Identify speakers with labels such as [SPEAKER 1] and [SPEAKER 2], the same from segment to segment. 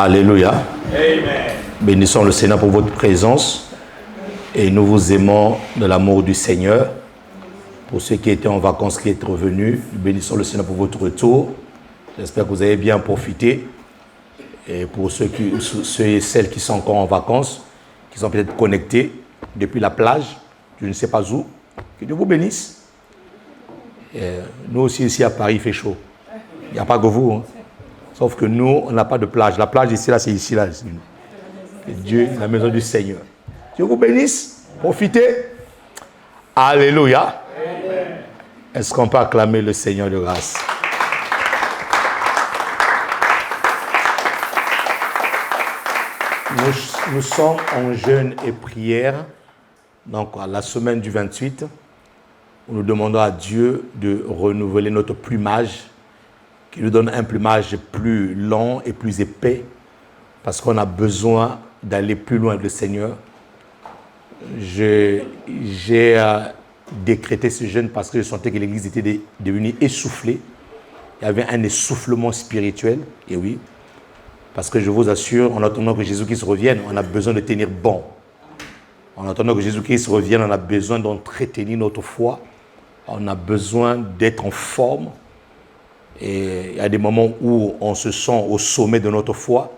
[SPEAKER 1] Alléluia.
[SPEAKER 2] Amen.
[SPEAKER 1] Bénissons le Seigneur pour votre présence et nous vous aimons de l'amour du Seigneur. Pour ceux qui étaient en vacances, qui sont revenus, bénissons le Seigneur pour votre retour. J'espère que vous avez bien profité. Et pour ceux et celles qui sont encore en vacances, qui sont peut-être connectés depuis la plage, je ne sais pas où, que Dieu vous bénisse. Et nous aussi, ici à Paris, il fait chaud. Il n'y a pas que vous. Hein. Sauf que nous, on n'a pas de plage. La plage ici, là, c'est ici, là. Et Dieu, la maison du Seigneur. Dieu vous bénisse. Profitez. Alléluia. Amen. Est-ce qu'on peut acclamer le Seigneur de grâce? Nous sommes en jeûne et prière. Donc, à la semaine du 28, où nous demandons à Dieu de renouveler notre plumage, qui nous donne un plumage plus long et plus épais, parce qu'on a besoin d'aller plus loin avec le Seigneur. J'ai décrété ce jeûne parce que je sentais que l'Église était devenue essoufflée. Il y avait un essoufflement spirituel, et oui, parce que je vous assure, en attendant que Jésus-Christ revienne, on a besoin de tenir bon. En attendant que Jésus-Christ revienne, on a besoin d'entretenir notre foi. On a besoin d'être en forme. Et il y a des moments où on se sent au sommet de notre foi.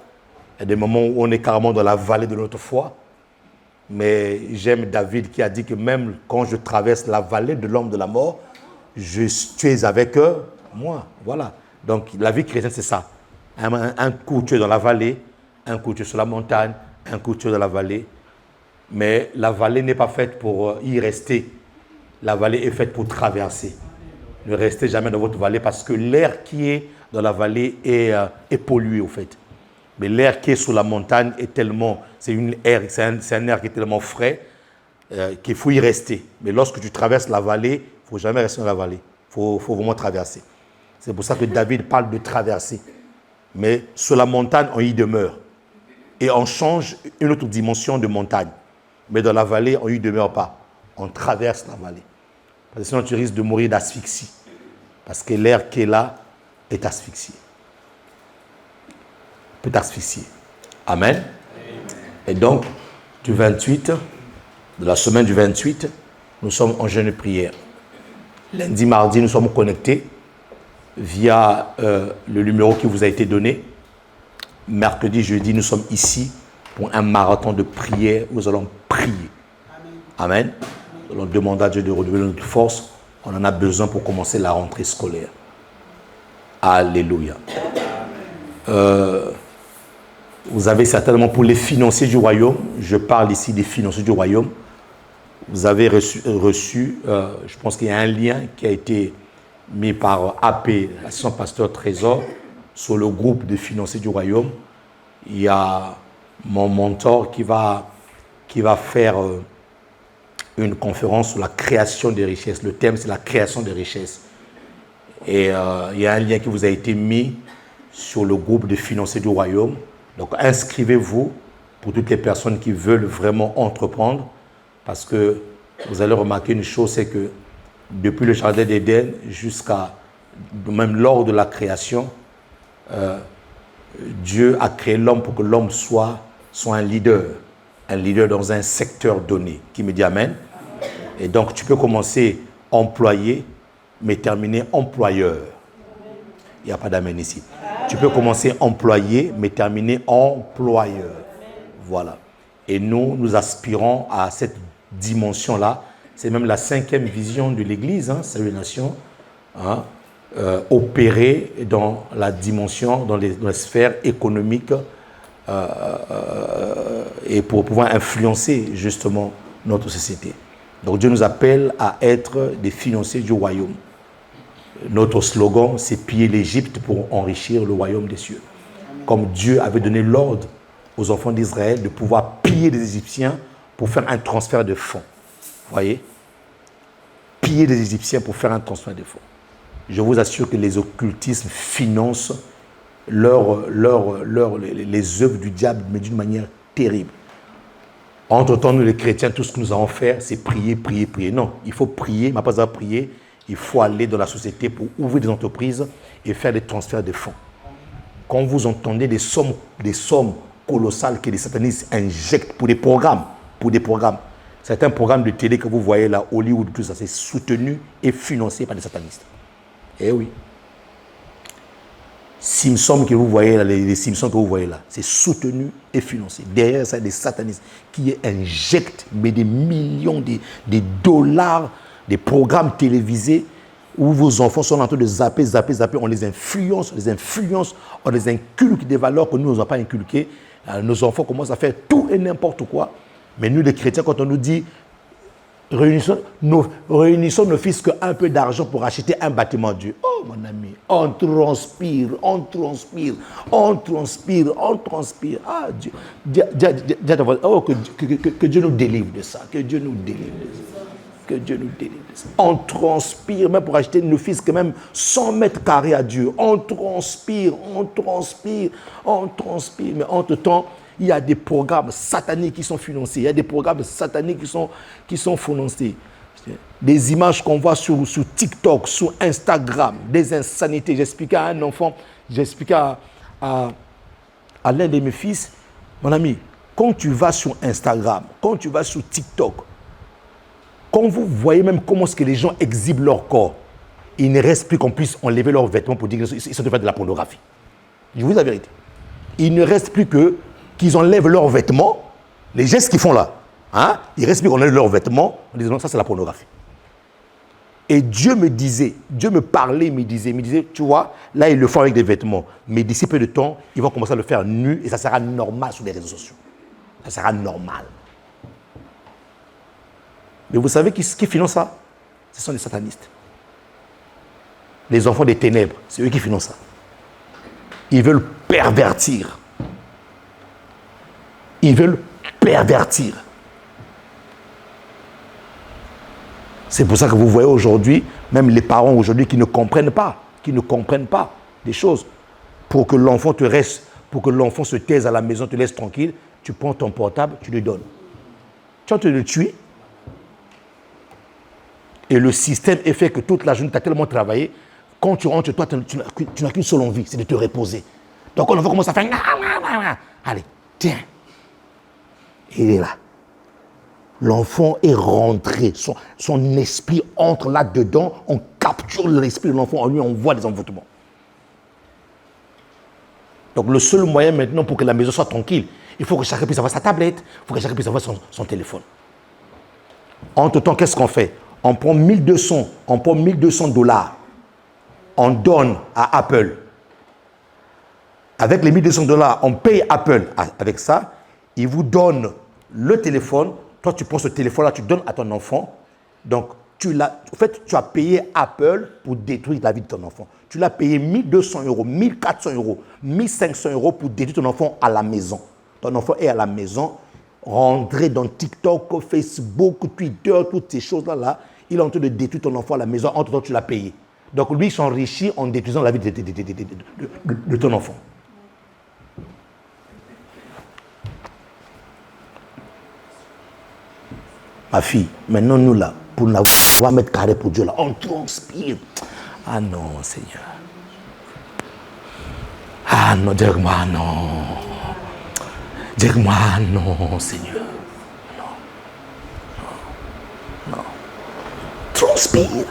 [SPEAKER 1] Il y a des moments où on est carrément dans la vallée de notre foi. Mais j'aime David qui a dit que même quand je traverse la vallée de l'homme de la mort, tu es avec moi. Voilà. Donc la vie chrétienne, c'est ça. Un coup, tu es dans la vallée. Un coup, tu es sur la montagne. Un coup, tu es dans la vallée. Mais la vallée n'est pas faite pour y rester. La vallée est faite pour traverser. Ne restez jamais dans votre vallée parce que l'air qui est dans la vallée est pollué au fait. Mais l'air qui est sur la montagne est tellement, c'est un air qui est tellement frais qu'il faut y rester. Mais lorsque tu traverses la vallée, il ne faut jamais rester dans la vallée. Il faut vraiment traverser. C'est pour ça que David parle de traverser. Mais sur la montagne, on y demeure. Et on change une autre dimension de montagne. Mais dans la vallée, on n'y demeure pas. On traverse la vallée. Parce que sinon, tu risques de mourir d'asphyxie. Parce que l'air qui est là est asphyxié. Peut asphyxier. Amen. Et donc, du 28, de la semaine du 28, nous sommes en jeûne et prière. Lundi, mardi, nous sommes connectés via le numéro qui vous a été donné. Mercredi, jeudi, nous sommes ici pour un marathon de prière. Nous allons prier. Amen. Nous allons demander à Dieu de renouveler notre force. On en a besoin pour commencer la rentrée scolaire. Alléluia. Vous avez certainement pour les financiers du royaume, je parle ici des financiers du royaume, vous avez reçu je pense qu'il y a un lien qui a été mis par AP, l'assistant pasteur Trésor, sur le groupe des financiers du royaume. Il y a mon mentor qui va faire une conférence sur la création des richesses. Le thème, c'est la création des richesses. Et il y a un lien qui vous a été mis sur le groupe des financiers du royaume. Donc, inscrivez-vous pour toutes les personnes qui veulent vraiment entreprendre. Parce que vous allez remarquer une chose, c'est que depuis le jardin d'Éden jusqu'à même lors de la création, Dieu a créé l'homme pour que l'homme soit un leader dans un secteur donné. Qui me dit Amen? Et donc, tu peux commencer employé, mais terminer employeur. Il n'y a pas d'amen ici. Tu peux commencer employé, mais terminer employeur. Voilà. Et nous aspirons à cette dimension-là. C'est même la 5e vision de l'Église, Salut les Nations, opérer dans la dimension, dans les sphères économiques et pour pouvoir influencer justement notre société. Donc Dieu nous appelle à être des financiers du royaume. Notre slogan, c'est piller l'Égypte pour enrichir le royaume des cieux. Comme Dieu avait donné l'ordre aux enfants d'Israël de pouvoir piller les Égyptiens pour faire un transfert de fonds. Vous voyez? Piller les Égyptiens pour faire un transfert de fonds. Je vous assure que les occultismes financent les œuvres du diable, mais d'une manière terrible. Entre-temps, nous les chrétiens, tout ce que nous avons à faire, c'est prier, prier, prier. Non, il faut prier, mais pas à prier. Il faut aller dans la société pour ouvrir des entreprises et faire des transferts de fonds. quand vous entendez des sommes colossales que les satanistes injectent pour des programmes, certains programmes de télé que vous voyez là, Hollywood, tout ça, c'est soutenu et financé par des satanistes. Eh oui. Simpsons que vous voyez là, les Simpsons que vous voyez là, c'est soutenu et financé. Derrière ça, des satanistes qui injectent mais des millions, des dollars, des programmes télévisés où vos enfants sont en train de zapper, on les influence, on les inculque des valeurs que nous n'avons pas inculquées. Nos enfants commencent à faire tout et n'importe quoi. Mais nous, les chrétiens, quand on nous dit réunissons nos fils qu'un peu d'argent pour acheter un bâtiment de Dieu. Oh mon ami, on transpire. Ah Dieu, que Dieu nous délivre de ça, que Dieu nous délivre de ça. On transpire même pour acheter nos fils quand même 100 mètres carrés à Dieu. On transpire. Mais entre-temps, il y a des programmes sataniques qui sont financés. Il y a des programmes sataniques qui sont financés. Des images qu'on voit sur TikTok, sur Instagram, des insanités. J'expliquais à un enfant, à l'un de mes fils, mon ami, quand tu vas sur Instagram, quand tu vas sur TikTok, quand vous voyez même comment est-ce que les gens exhibent leur corps, il ne reste plus qu'on puisse enlever leurs vêtements pour dire qu'ils sont en train de faire de la pornographie. Je vous dis la vérité. Il ne reste plus qu'ils enlèvent leurs vêtements, les gestes qu'ils font là. Hein? Il reste plus qu'on enlève leurs vêtements en disant non, ça c'est la pornographie. Et Dieu me parlait, il me disait, tu vois, là ils le font avec des vêtements, mais d'ici peu de temps, ils vont commencer à le faire nu et ça sera normal sur les réseaux sociaux. Ça sera normal. Mais vous savez qui finance ça? Ce sont les satanistes. Les enfants des ténèbres, c'est eux qui financent ça. Ils veulent pervertir. C'est pour ça que vous voyez aujourd'hui, même les parents aujourd'hui qui ne comprennent pas des choses. Pour que l'enfant se taise à la maison, te laisse tranquille, tu prends ton portable, tu lui donnes. Tu vas te le tuer. Et le système est fait que toute la journée, tu as tellement travaillé, quand tu rentres chez toi, tu n'as qu'une seule envie, c'est de te reposer. Donc l'enfant commence à faire... Allez, tiens. Il est là. L'enfant est rentré. Son esprit entre là-dedans. On capture l'esprit de l'enfant. En lui, on voit des envoûtements. Donc, le seul moyen maintenant pour que la maison soit tranquille, il faut que chacun puisse avoir sa tablette. Il faut que chacun puisse avoir son téléphone. Entre-temps, qu'est-ce qu'on fait? On prend 1200 $. On donne à Apple. Avec les 1200 $, on paye Apple avec ça. Il vous donne le téléphone. Toi, tu prends ce téléphone-là, tu donnes à ton enfant. Donc, tu as payé Apple pour détruire la vie de ton enfant. Tu l'as payé 1200 €, 1400 €, 1500 € pour détruire ton enfant à la maison. Ton enfant est à la maison, rentré dans TikTok, Facebook, Twitter, toutes ces choses-là. Il est en train de détruire ton enfant à la maison. Entre-temps, tu l'as payé. Donc, lui, il s'enrichit en détruisant la vie de ton enfant. Ma fille, maintenant nous là, pour n'avoir 3 mètres carrés pour Dieu là, on transpire. Ah non, Seigneur. Ah non, dis-moi non. Dis-moi non, Seigneur. Non. Transpire.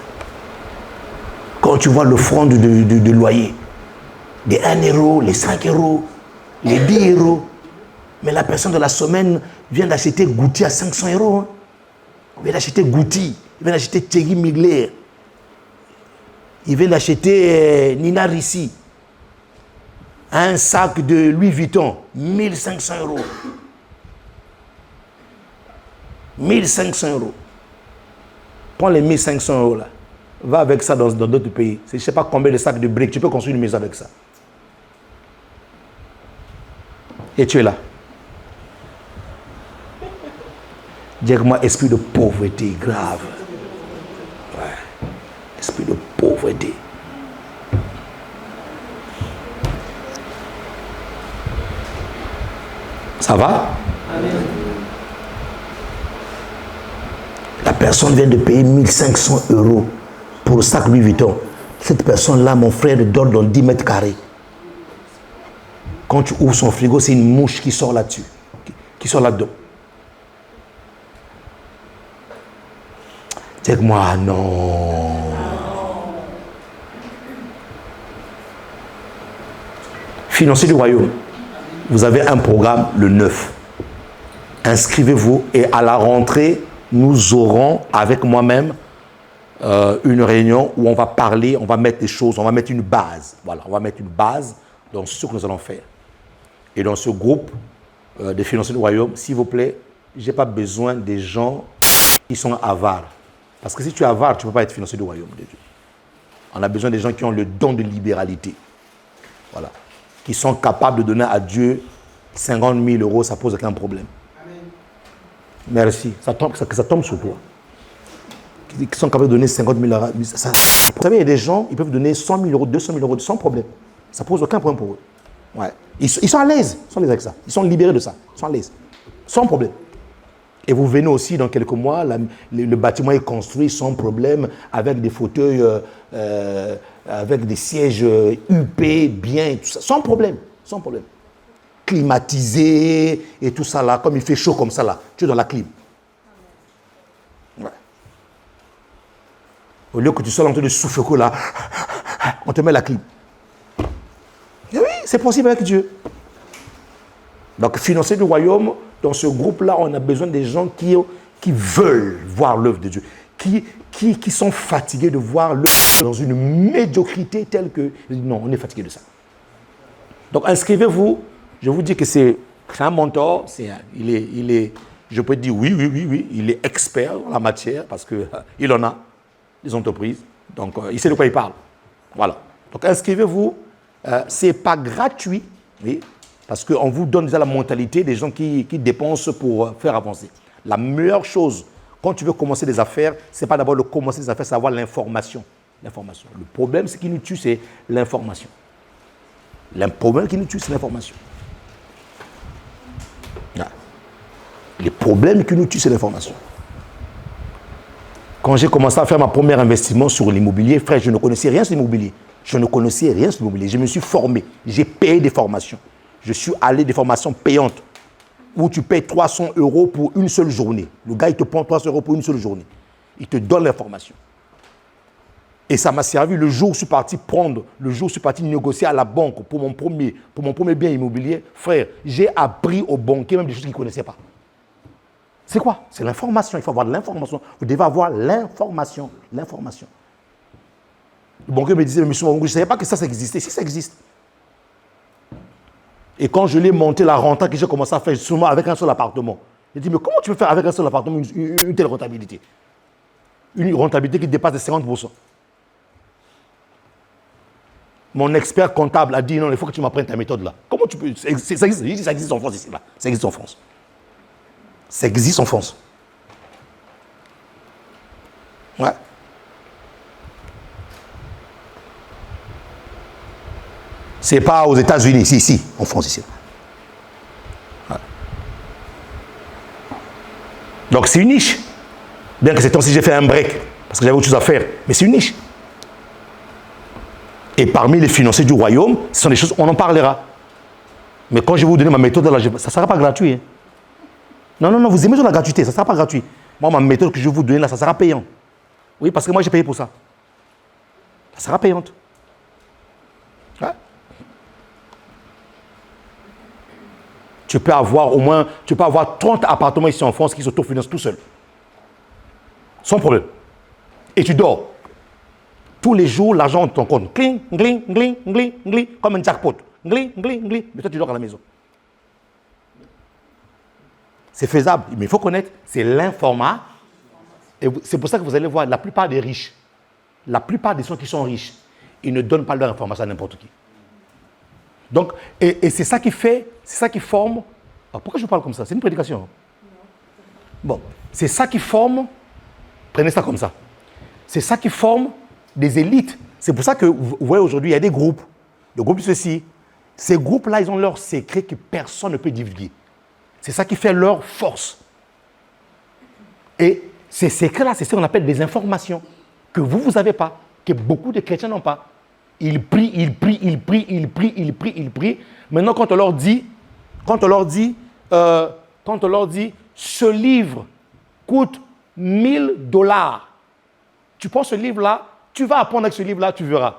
[SPEAKER 1] Quand tu vois l'offrande de loyer, les 1 €, les 5 €, les 10 €, mais la personne de la semaine vient d'acheter Goutti à 500 €. Hein. Il vient d'acheter Goutti, il vient d'acheter Thierry Mugler, il vient d'acheter Nina Ricci, un sac de Louis Vuitton, 1500 €. 1500 €. Prends les 1500 € là, va avec ça dans d'autres pays. Je ne sais pas combien de sacs de briques, tu peux construire une maison avec ça. Et tu es là. Dis-moi, esprit de pauvreté grave. Ouais. Esprit de pauvreté. Ça va? Amen. La personne vient de payer 1500 € pour le sac Louis Vuitton. Cette personne-là, mon frère, dort dans 10 mètres carrés. Quand tu ouvres son frigo, c'est une mouche qui sort là-dessus, qui sort là-dedans. Dis moi, non. Financier du royaume, vous avez un programme le 9. Inscrivez-vous et à la rentrée, nous aurons avec moi-même une réunion où on va parler, on va mettre des choses, on va mettre une base. Voilà, on va mettre une base dans ce que nous allons faire. Et dans ce groupe des financiers du royaume, s'il vous plaît, je n'ai pas besoin des gens qui sont avares. Parce que si tu es avare, tu ne peux pas être financier du royaume de Dieu. On a besoin des gens qui ont le don de libéralité. Voilà. Qui sont capables de donner à Dieu 50 000 euros, ça ne pose aucun problème. Amen. Merci. Ça tombe sur toi. Qui sont capables de donner 50 000 euros. Vous savez, il y a des gens, ils peuvent donner 100 000 euros, 200 000 euros sans problème. Ça ne pose aucun problème pour eux. Ouais. Ils sont à l'aise. Ils sont à l'aise avec ça. Ils sont libérés de ça. Ils sont à l'aise. Sans problème. Et vous venez aussi dans quelques mois, le bâtiment est construit sans problème, avec des fauteuils, avec des sièges huppés, bien, tout ça, sans problème, sans problème. Climatisé et tout ça là, comme il fait chaud comme ça là, tu es dans la clim. Ouais. Au lieu que tu sois en train de souffler là, on te met la clim. Et oui, c'est possible avec Dieu. Donc, financier du royaume, dans ce groupe-là, on a besoin des gens qui veulent voir l'œuvre de Dieu, qui sont fatigués de voir l'œuvre dans une médiocrité telle que... Non, on est fatigué de ça. Donc, inscrivez-vous. Je vous dis que c'est un mentor. Je peux dire oui, il est expert en la matière parce qu'il en a des entreprises. Donc, il sait de quoi il parle. Voilà. Donc, inscrivez-vous. Ce n'est pas gratuit, oui. Parce qu'on vous donne déjà la mentalité des gens qui dépensent pour faire avancer. La meilleure chose, quand tu veux commencer des affaires, ce n'est pas d'abord de commencer des affaires, c'est avoir l'information. L'information. Le problème, ce qui nous tue, c'est l'information. Le problème qui nous tue, c'est l'information. Les problèmes qui nous tuent, c'est l'information. Quand j'ai commencé à faire ma première investissement sur l'immobilier, frère, je ne connaissais rien sur l'immobilier. Je ne connaissais rien sur l'immobilier. Je me suis formé. J'ai payé des formations. Je suis allé des formations payantes où tu payes 300 euros pour une seule journée. Le gars, il te prend 300 euros pour une seule journée. Il te donne l'information. Et ça m'a servi le jour où je suis parti négocier à la banque pour mon premier bien immobilier. Frère, j'ai appris aux banquiers même des choses qu'ils ne connaissaient pas. C'est quoi? C'est l'information. Il faut avoir de l'information. Vous devez avoir l'information. L'information. Le banquier me disait, monsieur Mwangu, je ne savais pas que ça existait. Si ça existe. Et quand je l'ai monté, la renta que j'ai commencé à faire seulement avec un seul appartement, j'ai dit, mais comment tu peux faire avec un seul appartement une telle rentabilité? Une rentabilité qui dépasse de 50%. Mon expert comptable a dit, non, il faut que tu m'apprennes ta méthode là. Comment tu peux... Ça existe, ça existe en France ici, là. Ça existe en France. Ça existe en France. Ouais. C'est pas aux États-Unis, c'est ici, en France, ici. Ouais. Donc c'est une niche. Bien que ces temps-ci, j'ai fait un break, parce que j'avais autre chose à faire, mais c'est une niche. Et parmi les financiers du royaume, ce sont des choses, on en parlera. Mais quand je vais vous donner ma méthode, là, ça ne sera pas gratuit. Hein. Non, vous aimez la gratuité, ça ne sera pas gratuit. Moi, ma méthode que je vais vous donner, là, ça sera payant. Oui, parce que moi, j'ai payé pour ça. Ça sera payante. Ouais. Tu peux avoir 30 appartements ici en France qui s'autofinancent tout seuls. Sans problème. Et tu dors. Tous les jours, l'argent dans ton compte. Cling, gling, gling, gling, gling, comme un jackpot. Gling, gling, gling. Mais toi, tu dors à la maison. C'est faisable. Mais il faut connaître, c'est l'informat. Et c'est pour ça que vous allez voir, la plupart des riches, la plupart des gens qui sont riches, ils ne donnent pas leur information à n'importe qui. Donc, et c'est ça qui fait, c'est ça qui forme. Alors pourquoi je parle comme ça? C'est une prédication. Bon, c'est ça qui forme. Prenez ça comme ça. C'est ça qui forme des élites. C'est pour ça que vous voyez aujourd'hui, il y a des groupes. Le groupe de ceci. Ces groupes-là, ils ont leurs secrets que personne ne peut divulguer. C'est ça qui fait leur force. Et ces secrets-là, c'est ce qu'on appelle des informations que vous n'avez pas, que beaucoup de chrétiens n'ont pas. Ils prient, ils prient, ils prient, ils prient, ils prient, ils prient. Maintenant, quand on leur dit, ce livre coûte $1000. Tu prends ce livre-là, tu vas apprendre avec ce livre-là, tu verras.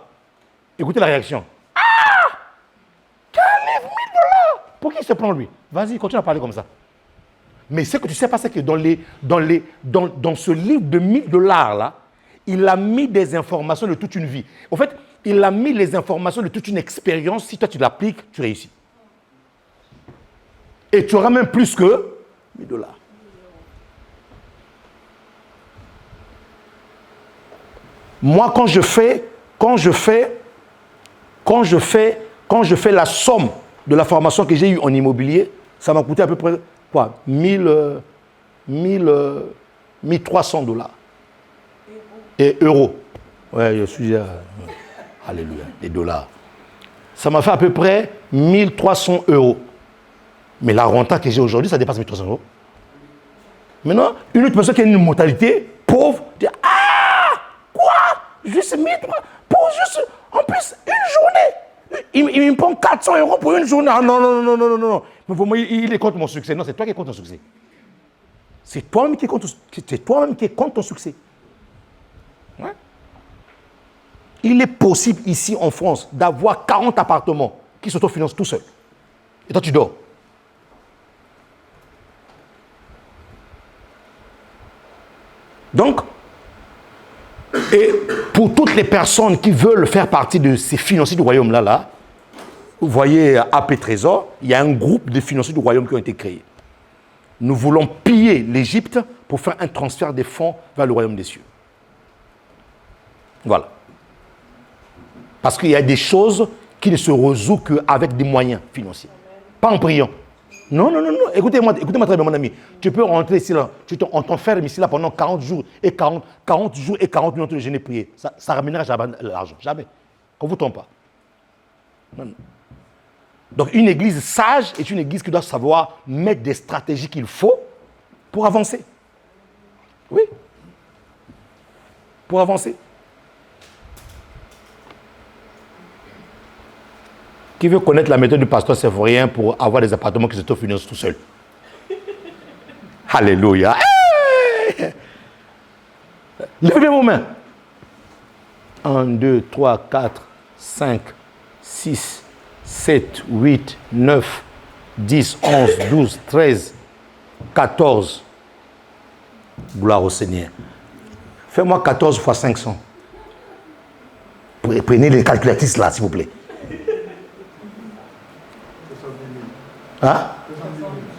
[SPEAKER 1] Écoutez la réaction. Ah! Quel livre, $1000? Pour qui il se prend, lui? Vas-y, continue à parler comme ça. Mais ce que tu ne sais pas, c'est que dans ce livre de $1000 là, il a mis des informations de toute une vie. En fait, il a mis les informations de toute une expérience. Si toi tu l'appliques, tu réussis. Et tu auras même plus que $1000. Moi, quand je fais la somme de la formation que j'ai eue en immobilier, ça m'a coûté à peu près quoi, $1,300. Et euros. Ouais, je suis... alléluia, des dollars. Ça m'a fait à peu près 1300 euros. Mais la renta que j'ai aujourd'hui, ça dépasse 1300 euros. Maintenant, une autre personne qui a une mentalité pauvre, dit ah, quoi? Juste 1300 pour juste, en plus, une journée. Il me prend 400 euros pour une journée. Ah non, non, non, non, non, non. Mais pour moi, il est contre mon succès. Non, c'est toi qui es contre ton succès. C'est toi-même qui es contre ton succès. Ouais. Il est possible ici en France d'avoir 40 appartements qui s'autofinancent tout seuls. Et toi, tu dors. Donc, et pour toutes les personnes qui veulent faire partie de ces financiers du royaume-là, vous voyez AP Trésor, il y a un groupe de financiers du royaume qui ont été créés. Nous voulons piller l'Égypte pour faire un transfert des fonds vers le royaume des cieux. Voilà. Parce qu'il y a des choses qui ne se résolvent qu'avec des moyens financiers. Pas en priant. Non, non, non, non. Écoutez-moi très bien, mon ami. Tu peux rentrer ici, là. On t'enferme ici, là, pendant 40 jours et 40 jours et 40 minutes de jeûner et prier. Ça ne ramènera jamais l'argent. Jamais. Qu'on ne vous trompe pas. Non, non. Donc, une église sage est une église qui doit savoir mettre des stratégies qu'il faut pour avancer. Oui. Pour avancer. Qui veut connaître la méthode du pasteur séphorien pour avoir des appartements qui s'autofinancent tout seul? Alléluia. Hey! Levez vos mains. 1, 2, 3, 4, 5, 6, 7, 8, 9, 10, 11, 12, 13, 14. Gloire au Seigneur. Fais-moi 14 fois 500. Prenez les calculatrices là, s'il vous plaît. Hein?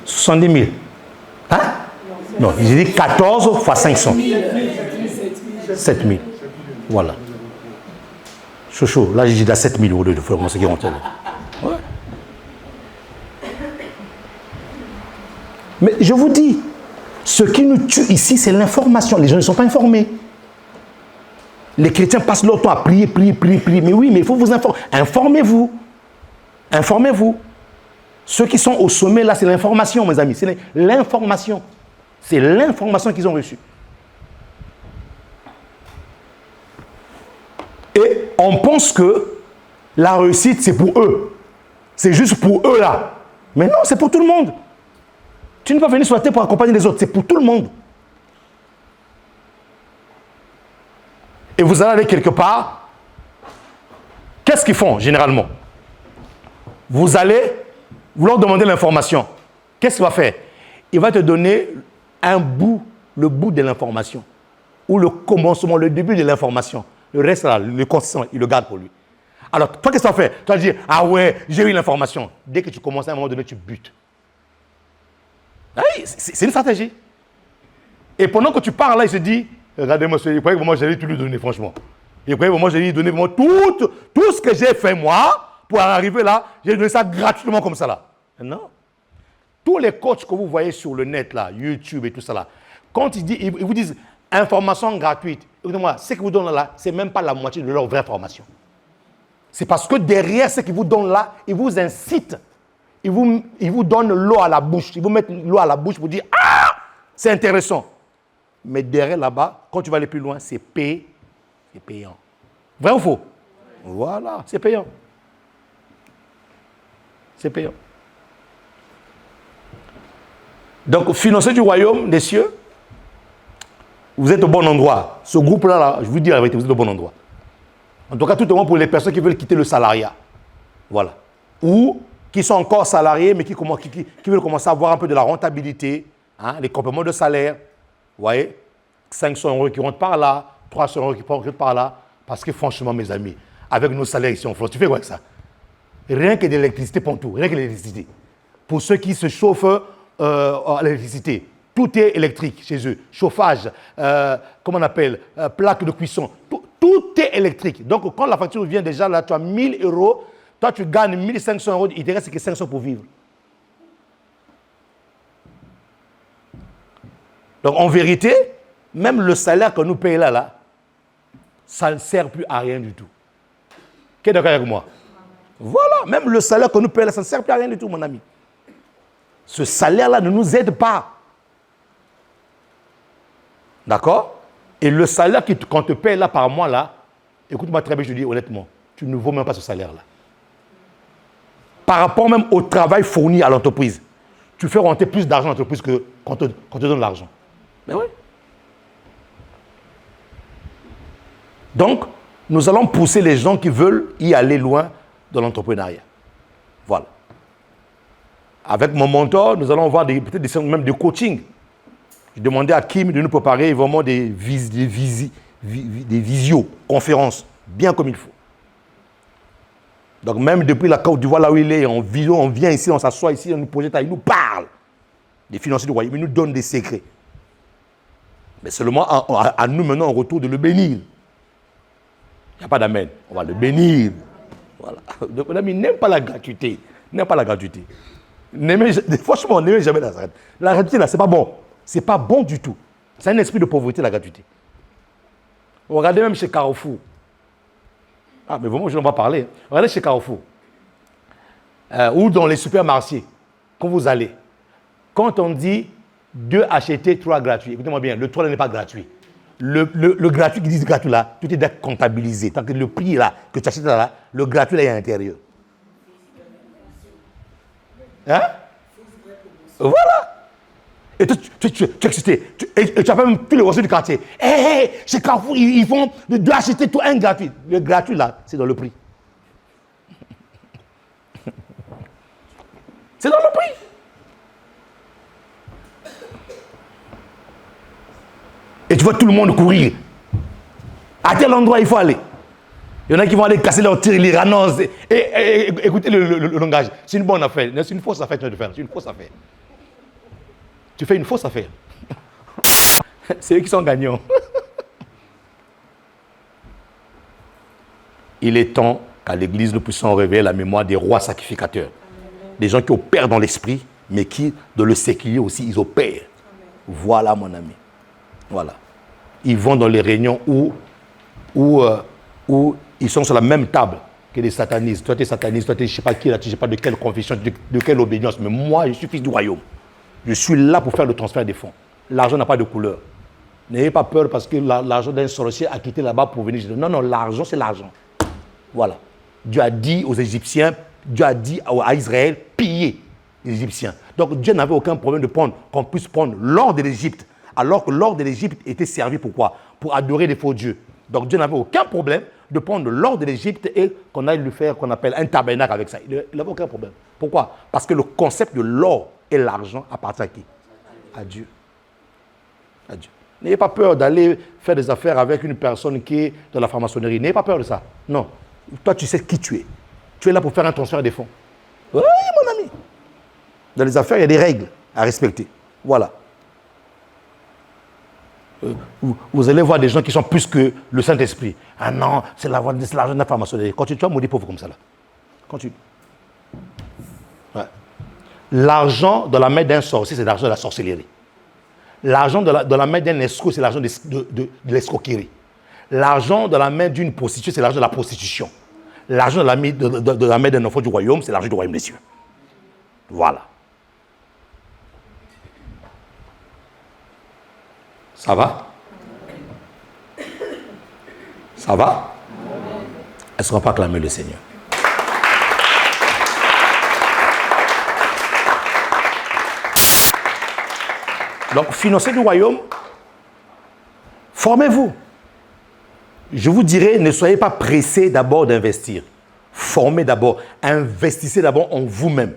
[SPEAKER 1] 70 000. Hein? Non, j'ai dit 14 fois 500. 7 000. Voilà. Chouchou, là j'ai dit à 7 000 euros de frère, ce qui est rentré. Ouais. Mais je vous dis, ce qui nous tue ici, c'est l'information. Les gens ne sont pas informés. Les chrétiens passent leur temps à prier, prier, prier, prier. Mais oui, mais il faut vous informer. Informez-vous. Informez-vous. Ceux qui sont au sommet, là, c'est l'information, mes amis. C'est l'information. C'est l'information qu'ils ont reçue. Et on pense que la réussite, c'est pour eux. C'est juste pour eux, là. Mais non, c'est pour tout le monde. Tu ne vas pas venir sur la terre pour accompagner les autres. C'est pour tout le monde. Et vous allez aller quelque part. Qu'est-ce qu'ils font, généralement? Vous allez... Vous leur demandez l'information. Qu'est-ce qu'il va faire? Il va te donner le bout de l'information. Ou le commencement, le début de l'information. Le reste, là, le consistant, il le garde pour lui. Alors, toi, qu'est-ce que tu vas faire? Tu vas dire, ah ouais, j'ai eu l'information. Dès que tu commences à un moment donné, tu butes. Oui, c'est une stratégie. Et pendant que tu parles là, il se dit, regardez-moi, il croyait que moi, j'allais tout lui donner, franchement. Il croyait que moi, j'allais lui donner vraiment tout ce que j'ai fait, moi, pour arriver là, j'ai donné ça gratuitement comme ça là. Non. Tous les coachs que vous voyez sur le net là, YouTube et tout ça là, quand ils vous disent information gratuite, écoutez-moi, ce qu'ils vous donnent là, c'est même pas la moitié de leur vraie formation. C'est parce que derrière ce qu'ils vous donnent là, ils vous incitent. Ils vous donnent l'eau à la bouche. Ils vous mettent l'eau à la bouche pour dire ah, c'est intéressant. Mais derrière là-bas, quand tu vas aller plus loin, c'est payant. Vrai ou faux? Voilà, c'est payant. C'est payant. Donc, financer du royaume des cieux, vous êtes au bon endroit. Ce groupe-là, là, je vous dis la vérité, vous êtes au bon endroit. En tout cas, tout au moins pour les personnes qui veulent quitter le salariat. Voilà. Ou qui sont encore salariés, mais qui veulent commencer à avoir un peu de la rentabilité, hein, les compléments de salaire. Vous voyez, 500 € qui rentrent par là, 300 € qui rentrent par là. Parce que franchement, mes amis, avec nos salaires ici en France, tu fais quoi avec ça? Rien que de l'électricité pour tout, rien que l'électricité. Pour ceux qui se chauffent à l'électricité, tout est électrique chez eux. Chauffage, comment on appelle, plaque de cuisson, tout est électrique. Donc quand la facture vient déjà, là, tu as 1 000 €, toi tu gagnes 1 500 €, il te reste que 500 pour vivre. Donc en vérité, même le salaire que nous payons là, ça ne sert plus à rien du tout. Qui est d'accord avec moi? Voilà, même le salaire que nous payons là, ça ne sert plus à rien du tout, mon ami. Ce salaire-là ne nous aide pas. D'accord? Et le salaire qu'on te paye là par mois, là, écoute-moi très bien, je te dis honnêtement, tu ne vaux même pas ce salaire-là. Par rapport même au travail fourni à l'entreprise, tu fais rentrer plus d'argent à l'entreprise qu'on te donne l'argent. Mais oui. Donc, nous allons pousser les gens qui veulent y aller loin dans l'entrepreneuriat. Voilà. Avec mon mentor, nous allons voir peut-être même des coachings. J'ai demandé à Kim de nous préparer vraiment des visioconférences, bien comme il faut. Donc même depuis la Côte d'Ivoire, là où il est, en visio, on vient ici, on s'assoit ici, on nous projette, il nous parle des financiers du royaume, il nous donne des secrets. Mais seulement à nous maintenant, en retour, de le bénir. Il n'y a pas d'amen. On va le bénir. Voilà. Donc, mon ami, n'aime pas la gratuité. N'aime pas la gratuité. Franchement, n'aimez jamais la gratuité. La gratuité, là, c'est pas bon. C'est pas bon du tout. C'est un esprit de pauvreté, la gratuité. Regardez même chez Carrefour. Ah, mais vraiment, je n'en vais pas parler. Regardez chez Carrefour. Ou dans les supermarchés. Quand vous allez. Quand on dit 2 achetés, 3 gratuits. Écoutez-moi bien, le 3 n'est pas gratuit. Le gratuit qui dit gratuit là, tout est comptabilisé. Tant que le prix là, que tu achètes là, le gratuit là est à l'intérieur. Hein? Voilà. Et tu es excité. Et tu as même tous les ressources du quartier. Hé, chez Carrefour, ils font 2 acheter tout un gratuit. Le gratuit là, c'est dans le prix. C'est dans le prix. Et tu vois tout le monde courir. À quel endroit il faut aller? Il y en a qui vont aller casser leur tir, les ranonces. Et écoutez le langage. C'est une bonne affaire. C'est une fausse affaire que tu viens de faire. C'est une fausse affaire. Tu fais une fausse affaire. C'est eux qui sont gagnants. Il est temps qu'à l'Église, nous puissions révéler la mémoire des rois sacrificateurs. Des gens qui opèrent dans l'esprit, mais qui, dans le séculier aussi, ils opèrent. Voilà, mon ami. Voilà. Ils vont dans les réunions où ils sont sur la même table que les satanistes. Toi, tu es sataniste, toi, tu es je ne sais pas qui, là, tu ne sais pas de quelle confession, de quelle obédience. Mais moi, je suis fils du royaume. Je suis là pour faire le transfert des fonds. L'argent n'a pas de couleur. N'ayez pas peur parce que l'argent d'un sorcier a quitté là-bas pour venir. Non, non, l'argent, c'est l'argent. Voilà. Dieu a dit aux Égyptiens, Dieu a dit à Israël, pillez les Égyptiens. Donc Dieu n'avait aucun problème de prendre, qu'on puisse prendre l'or de l'Égypte. Alors que l'or de l'Égypte était servi pour quoi? Pour adorer des faux dieux. Donc Dieu n'avait aucun problème de prendre l'or de l'Égypte et qu'on aille lui faire, qu'on appelle un tabernacle avec ça. Il n'avait aucun problème. Pourquoi? Parce que le concept de l'or et l'argent appartient à qui? À Dieu. À Dieu. N'ayez pas peur d'aller faire des affaires avec une personne qui est dans la franc-maçonnerie. N'ayez pas peur de ça. Non. Toi, tu sais qui tu es. Tu es là pour faire un transfert des fonds. Oui, mon ami. Dans les affaires, il y a des règles à respecter. Voilà. Vous allez voir des gens qui sont plus que le Saint-Esprit. Ah non, c'est l'argent de la franc-maçonnerie. Continue, tu vas mourir pauvre comme ça là. Continue. Ouais. L'argent dans la main d'un sorcier, c'est l'argent de la sorcellerie. L'argent dans la main d'un escroc, c'est l'argent de l'escroquerie. L'argent dans la main d'une prostituée, c'est l'argent de la prostitution. L'argent dans la main d'un enfant du royaume, c'est l'argent du royaume des cieux. Voilà. Ça va? Ça va? Est-ce qu'on peut acclamer le Seigneur? Donc, financier du royaume, formez-vous. Je vous dirais, ne soyez pas pressés d'abord d'investir. Formez d'abord, investissez d'abord en vous-même.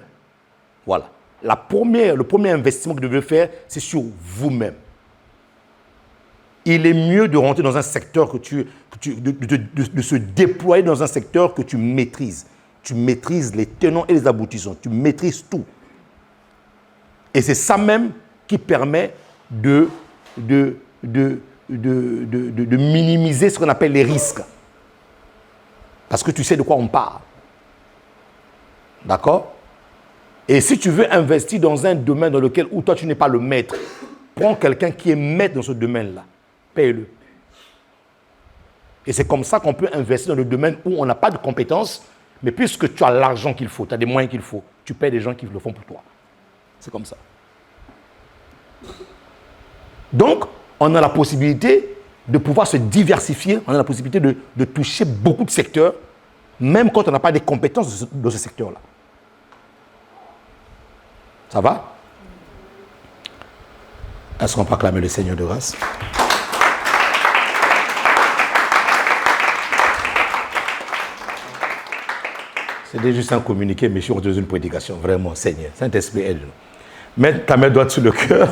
[SPEAKER 1] Voilà. Le premier investissement que vous devez faire, c'est sur vous-même. Il est mieux de rentrer dans un secteur de se déployer dans un secteur que tu maîtrises. Tu maîtrises les tenants et les aboutissants. Tu maîtrises tout. Et c'est ça même qui permet de minimiser ce qu'on appelle les risques. Parce que tu sais de quoi on parle. D'accord? Et si tu veux investir dans un domaine dans lequel où toi tu n'es pas le maître, prends quelqu'un qui est maître dans ce domaine-là. Paye-le. Et c'est comme ça qu'on peut investir dans le domaine où on n'a pas de compétences, mais puisque tu as l'argent qu'il faut, tu as des moyens qu'il faut, tu payes des gens qui le font pour toi. C'est comme ça. Donc, on a la possibilité de pouvoir se diversifier, on a la possibilité de toucher beaucoup de secteurs, même quand on n'a pas des compétences dans ce secteur-là. Ça va? Est-ce qu'on peut acclamer le Seigneur de grâce? C'était juste un communiqué, mais je suis dans une prédication. Vraiment, Seigneur. Saint-Esprit, aide-nous. Mets ta main droite sur le cœur.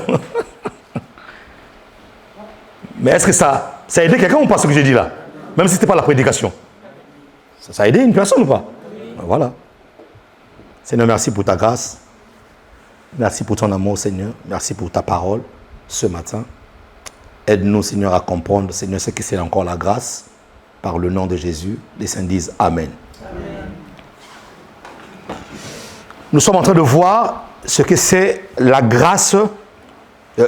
[SPEAKER 1] Mais est-ce que ça a aidé quelqu'un ou pas ce que j'ai dit là? Même si ce n'était pas la prédication. Ça a aidé une personne ou pas? Voilà. Seigneur, merci pour ta grâce. Merci pour ton amour, Seigneur. Merci pour ta parole ce matin. Aide-nous, Seigneur, à comprendre, Seigneur, ce que c'est encore la grâce. Par le nom de Jésus, les saints disent Amen. Amen. Nous sommes en train de voir ce que c'est la grâce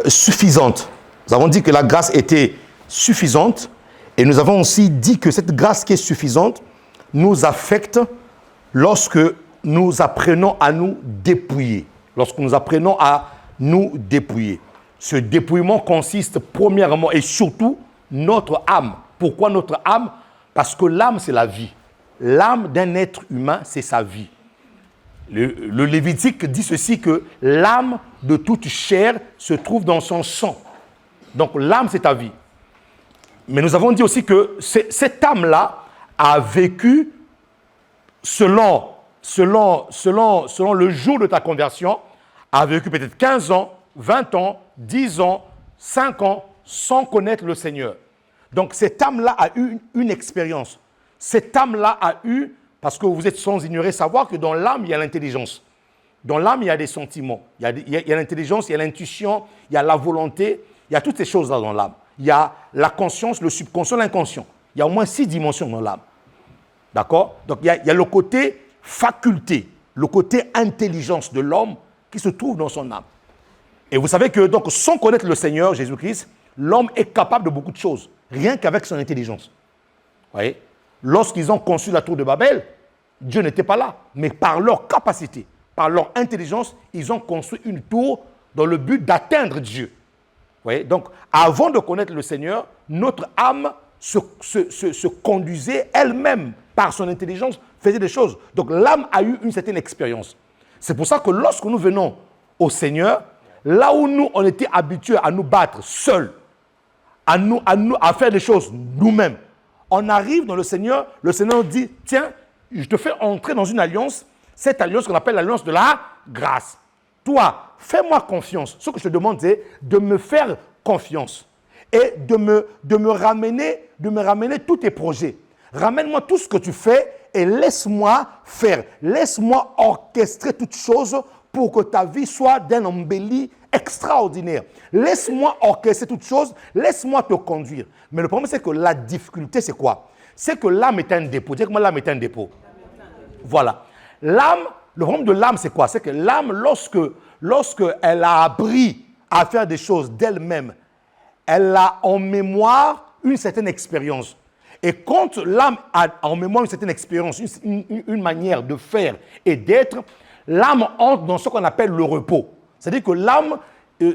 [SPEAKER 1] suffisante. Nous avons dit que la grâce était suffisante et nous avons aussi dit que cette grâce qui est suffisante nous affecte lorsque nous apprenons à nous dépouiller. Lorsque nous apprenons à nous dépouiller. Ce dépouillement consiste premièrement et surtout notre âme. Pourquoi notre âme? Parce que l'âme, c'est la vie. L'âme d'un être humain, c'est sa vie. Le Lévitique dit ceci, que l'âme de toute chair se trouve dans son sang. Donc l'âme, c'est ta vie. Mais nous avons dit aussi que cette âme-là a vécu selon le jour de ta conversion, a vécu peut-être 15 ans, 20 ans, 10 ans, 5 ans, sans connaître le Seigneur. Donc cette âme-là a eu une expérience. Cette âme-là a eu, parce que vous êtes sans ignorer, savoir que dans l'âme, il y a l'intelligence. Dans l'âme, il y a des sentiments. Il y a l'intelligence, il y a l'intuition, il y a la volonté, il y a toutes ces choses-là dans l'âme. Il y a la conscience, le subconscient, l'inconscient. Il y a au moins 6 dimensions dans l'âme. D'accord? Donc il y a le côté faculté, le côté intelligence de l'homme qui se trouve dans son âme. Et vous savez que donc, sans connaître le Seigneur Jésus-Christ, l'homme est capable de beaucoup de choses, rien qu'avec son intelligence. Vous voyez? Lorsqu'ils ont conçu la tour de Babel, Dieu n'était pas là, mais par leur capacité, par leur intelligence, ils ont construit une tour dans le but d'atteindre Dieu. Vous voyez? Donc, avant de connaître le Seigneur, notre âme se conduisait elle-même par son intelligence, faisait des choses. Donc, l'âme a eu une certaine expérience. C'est pour ça que lorsque nous venons au Seigneur, là où nous, on était habitués à nous battre seuls, à faire des choses nous-mêmes, on arrive dans le Seigneur nous dit, tiens, je te fais entrer dans une alliance, cette alliance qu'on appelle l'alliance de la grâce. Toi, fais-moi confiance. Ce que je te demande, c'est de me faire confiance et de me ramener tous tes projets. Ramène-moi tout ce que tu fais et laisse-moi faire. Laisse-moi orchestrer toutes choses pour que ta vie soit d'un embelli extraordinaire. Laisse-moi orchestrer toutes choses, laisse-moi te conduire. Mais le problème, c'est que la difficulté, c'est quoi? C'est que l'âme est un dépôt. Dis-moi, l'âme est un dépôt. Voilà. L'âme, le problème de l'âme, c'est quoi? C'est que l'âme, lorsqu'elle a appris à faire des choses d'elle-même, elle a en mémoire une certaine expérience. Et quand l'âme a en mémoire une certaine expérience, une manière de faire et d'être, l'âme entre dans ce qu'on appelle le repos. C'est-à-dire que l'âme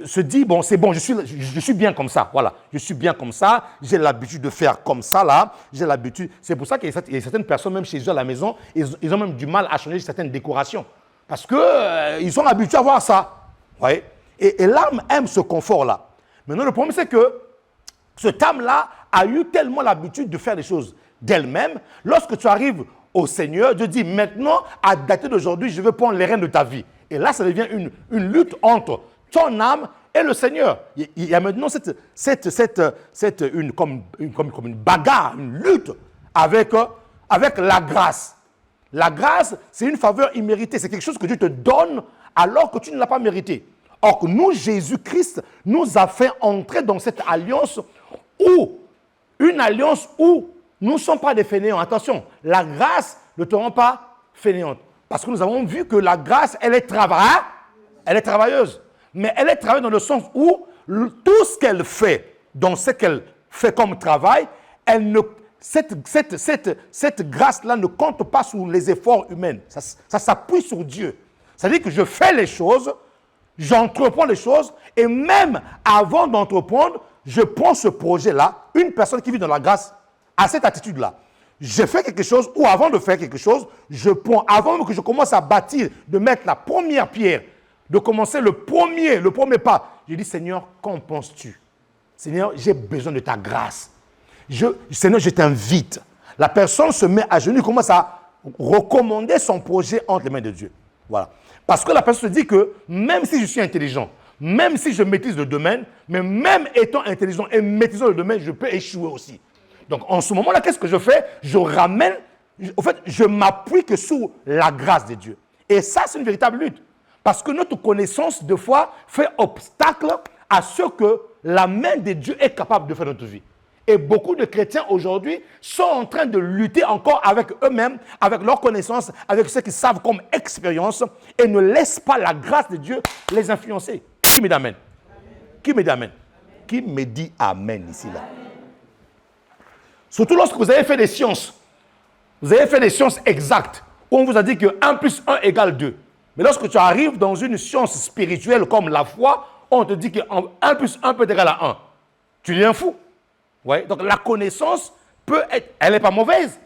[SPEAKER 1] se dit, bon, c'est bon, je suis bien comme ça, voilà. Je suis bien comme ça, j'ai l'habitude de faire comme ça, là. J'ai l'habitude. C'est pour ça qu'il y a certaines personnes, même chez eux à la maison, ils ont même du mal à changer certaines décorations. Parce qu'ils sont habitués à voir ça. Ouais. Et l'âme aime ce confort-là. Maintenant, le problème, c'est que cette âme-là a eu tellement l'habitude de faire des choses d'elle-même. Lorsque tu arrives au Seigneur, Dieu dit, maintenant, à dater d'aujourd'hui, je veux prendre les rênes de ta vie. Et là, ça devient une lutte entre ton âme et le Seigneur. Il y a maintenant comme une bagarre, une lutte avec la grâce. La grâce, c'est une faveur imméritée. C'est quelque chose que Dieu te donne alors que tu ne l'as pas mérité. Or, nous, Jésus-Christ nous a fait entrer dans cette alliance une alliance où nous ne sommes pas des fainéants. Attention, la grâce ne te rend pas fainéante. Parce que nous avons vu que la grâce, elle est travailleuse. Mais elle est travailleuse dans le sens où tout ce qu'elle fait, dans ce qu'elle fait comme travail, cette grâce-là ne compte pas sur les efforts humains. Ça s'appuie sur Dieu. C'est-à-dire que je fais les choses, j'entreprends les choses, et même avant d'entreprendre, je prends ce projet-là. Une personne qui vit dans la grâce a cette attitude-là. Je fais quelque chose, ou avant de faire quelque chose, je prends, avant que je commence à bâtir, de mettre la première pierre, de commencer le premier pas, je dis, Seigneur, qu'en penses-tu? Seigneur, j'ai besoin de ta grâce. Seigneur, je t'invite. La personne se met à genoux, commence à recommander son projet entre les mains de Dieu. Voilà. Parce que la personne se dit que même si je suis intelligent, même si je maîtrise le domaine, mais même étant intelligent et maîtrisant le domaine, je peux échouer aussi. Donc en ce moment-là, qu'est-ce que je fais? Je m'appuie que sur la grâce de Dieu. Et ça, c'est une véritable lutte. Parce que notre connaissance, des fois, fait obstacle à ce que la main de Dieu est capable de faire dans notre vie. Et beaucoup de chrétiens aujourd'hui sont en train de lutter encore avec eux-mêmes, avec leur connaissance, avec ce qu'ils savent comme expérience, et ne laissent pas la grâce de Dieu les influencer. Qui me dit amen? Qui me dit amen? Qui me dit amen ici, là? Surtout lorsque vous avez fait des sciences. Vous avez fait des sciences exactes, où on vous a dit que 1 plus 1 égale 2. Mais lorsque tu arrives dans une science spirituelle comme la foi, on te dit que 1 plus 1 peut être égal à 1. Tu deviens fou. Ouais. Donc la connaissance elle n'est pas mauvaise.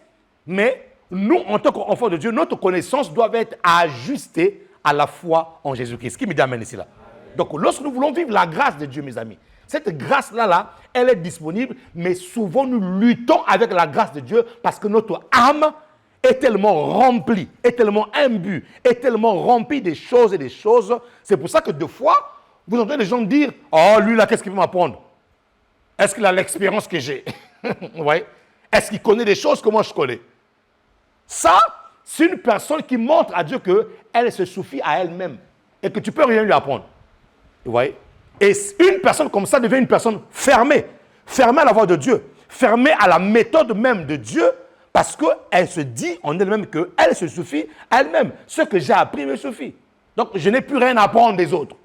[SPEAKER 1] Mais nous, en tant qu'enfants de Dieu, notre connaissance doit être ajustée à la foi en Jésus-Christ. Qui me dit amen ici là? Donc lorsque nous voulons vivre la grâce de Dieu, mes amis, cette grâce-là, elle est disponible, mais souvent nous luttons avec la grâce de Dieu parce que notre âme est tellement remplie, est tellement imbue, est tellement remplie des choses et des choses. C'est pour ça que des fois, vous entendez les gens dire « Oh, lui là, qu'est-ce qu'il peut m'apprendre? Est-ce qu'il a l'expérience que j'ai? » Ouais. Est-ce qu'il connaît des choses que moi je connais? Ça, c'est une personne qui montre à Dieu qu'elle se suffit à elle-même et que tu ne peux rien lui apprendre. Vous voyez? Et une personne comme ça devient une personne fermée. Fermée à la voix de Dieu. Fermée à la méthode même de Dieu parce qu'elle se dit en elle-même qu'elle se suffit à elle-même. Ce que j'ai appris me suffit. Donc, je n'ai plus rien à apprendre des autres.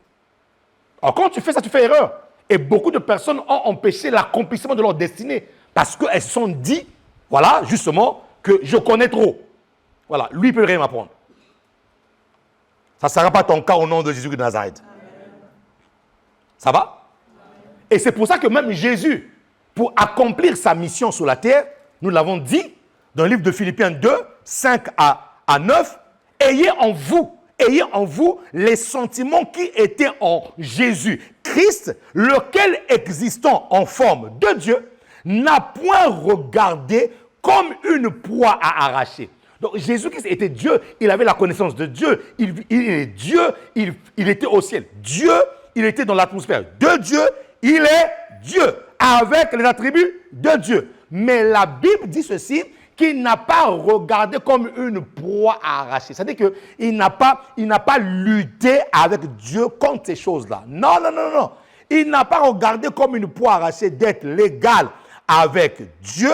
[SPEAKER 1] Alors, quand tu fais ça, tu fais erreur. Et beaucoup de personnes ont empêché l'accomplissement de leur destinée parce qu'elles se sont dit, voilà, justement, que je connais trop. Voilà, lui, il ne peut rien m'apprendre. Ça ne sera pas ton cas au nom de Jésus de Nazareth. Ça va? Et c'est pour ça que même Jésus, pour accomplir sa mission sur la terre, nous l'avons dit dans le livre de Philippiens 2, 5 à 9, ayez en vous les sentiments qui étaient en Jésus-Christ, lequel existant en forme de Dieu, n'a point regardé comme une proie à arracher. Donc Jésus-Christ était Dieu, il avait la connaissance de Dieu, il est Dieu, il était au ciel. Dieu, il était dans l'atmosphère de Dieu, il est Dieu, avec les attributs de Dieu. Mais la Bible dit ceci, qu'il n'a pas regardé comme une proie à arracher. C'est-à-dire qu'il n'a pas lutté avec Dieu contre ces choses-là. Non. Il n'a pas regardé comme une proie à arracher d'être l'égal avec Dieu,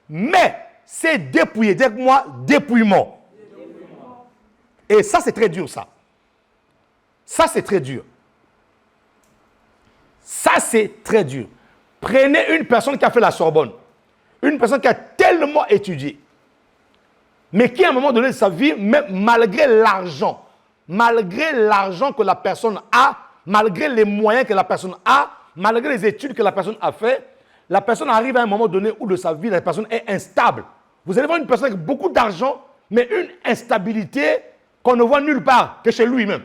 [SPEAKER 1] mais c'est dépouiller. Dites-moi, dépouillement. Et ça, c'est très dur, ça. Ça, c'est très dur. Ça, c'est très dur. Prenez une personne qui a fait la Sorbonne, une personne qui a tellement étudié, mais qui à un moment donné de sa vie, même malgré l'argent que la personne a, malgré les moyens que la personne a, malgré les études que la personne a fait, la personne arrive à un moment donné où de sa vie, la personne est instable. Vous allez voir une personne avec beaucoup d'argent, mais une instabilité qu'on ne voit nulle part que chez lui-même.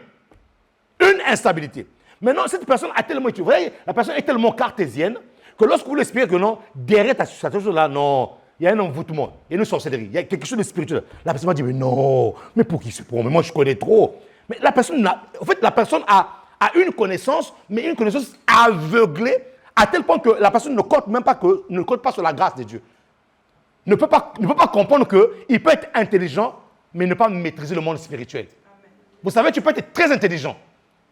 [SPEAKER 1] Une instabilité. Maintenant, cette personne a tellement étudié. Vous voyez, la personne est tellement cartésienne que lorsque vous l'expliquez que non, derrière cette chose-là, non, il y a un envoûtement, il y a une sorcellerie, il y a quelque chose de spirituel. La personne va dire, mais non, mais pour qui c'est pour moi? Moi, je connais trop. Mais la personne, en fait, la personne a une connaissance, mais une connaissance aveuglée, à tel point que la personne ne compte pas sur la grâce de Dieu. Ne peut pas comprendre qu'il peut être intelligent, mais ne pas maîtriser le monde spirituel. Amen. Vous savez, tu peux être très intelligent.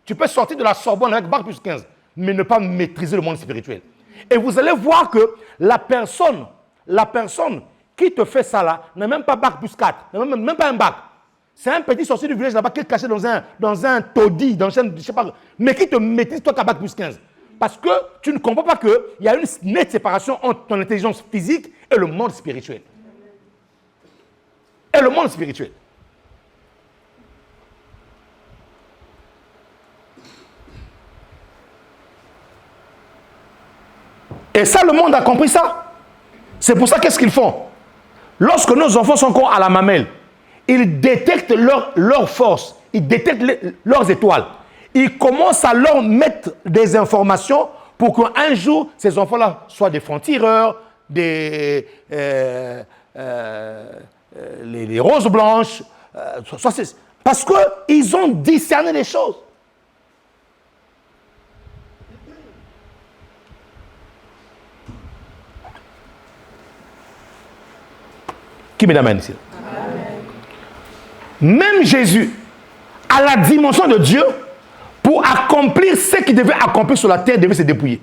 [SPEAKER 1] Tu peux sortir de la Sorbonne avec Bac plus 15, mais ne pas maîtriser le monde spirituel. Et vous allez voir que la personne qui te fait ça là, n'a même pas Bac plus 4, n'a même pas un bac. C'est un petit sorcier du village là-bas qui est caché dans un taudis, je ne sais pas, mais qui te maîtrise toi qu'à Bac plus 15. Parce que tu ne comprends pas qu'il y a une nette séparation entre ton intelligence physique et le monde spirituel. Et le monde spirituel. Et ça, le monde a compris ça. C'est pour ça, qu'est-ce qu'ils font? Lorsque nos enfants sont encore à la mamelle, ils détectent leur force, ils détectent leurs étoiles. Ils commencent à leur mettre des informations pour qu'un jour, ces enfants-là soient des francs-tireurs, les roses blanches, parce qu'ils ont discerné les choses. Qui me l'amène ici? Même Jésus, à la dimension de Dieu, pour accomplir ce qu'il devait accomplir sur la terre, devait se dépouiller.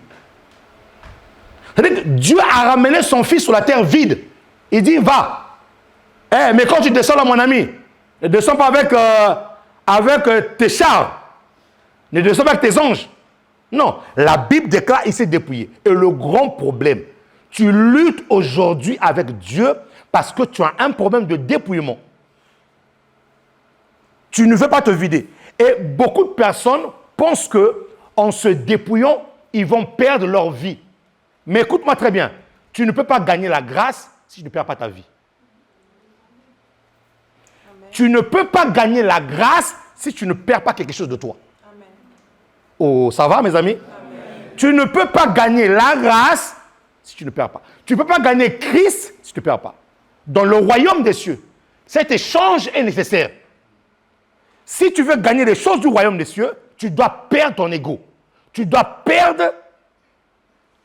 [SPEAKER 1] C'est-à-dire que Dieu a ramené son fils sur la terre vide. Il dit, va. Mais quand tu descends là, mon ami, ne descends pas avec tes chars. Ne descends pas avec tes anges. Non, la Bible déclare, il s'est dépouillé. Et le grand problème, tu luttes aujourd'hui avec Dieu parce que tu as un problème de dépouillement. Tu ne veux pas te vider. Et beaucoup de personnes pensent qu'en se dépouillant, ils vont perdre leur vie. Mais écoute-moi très bien, tu ne peux pas gagner la grâce si tu ne perds pas ta vie. Amen. Tu ne peux pas gagner la grâce si tu ne perds pas quelque chose de toi. Amen. Oh, ça va mes amis? Amen. Tu ne peux pas gagner la grâce si tu ne perds pas. Tu ne peux pas gagner Christ si tu ne perds pas. Dans le royaume des cieux, cet échange est nécessaire. Si tu veux gagner les choses du royaume des cieux, tu dois perdre ton ego. Tu dois perdre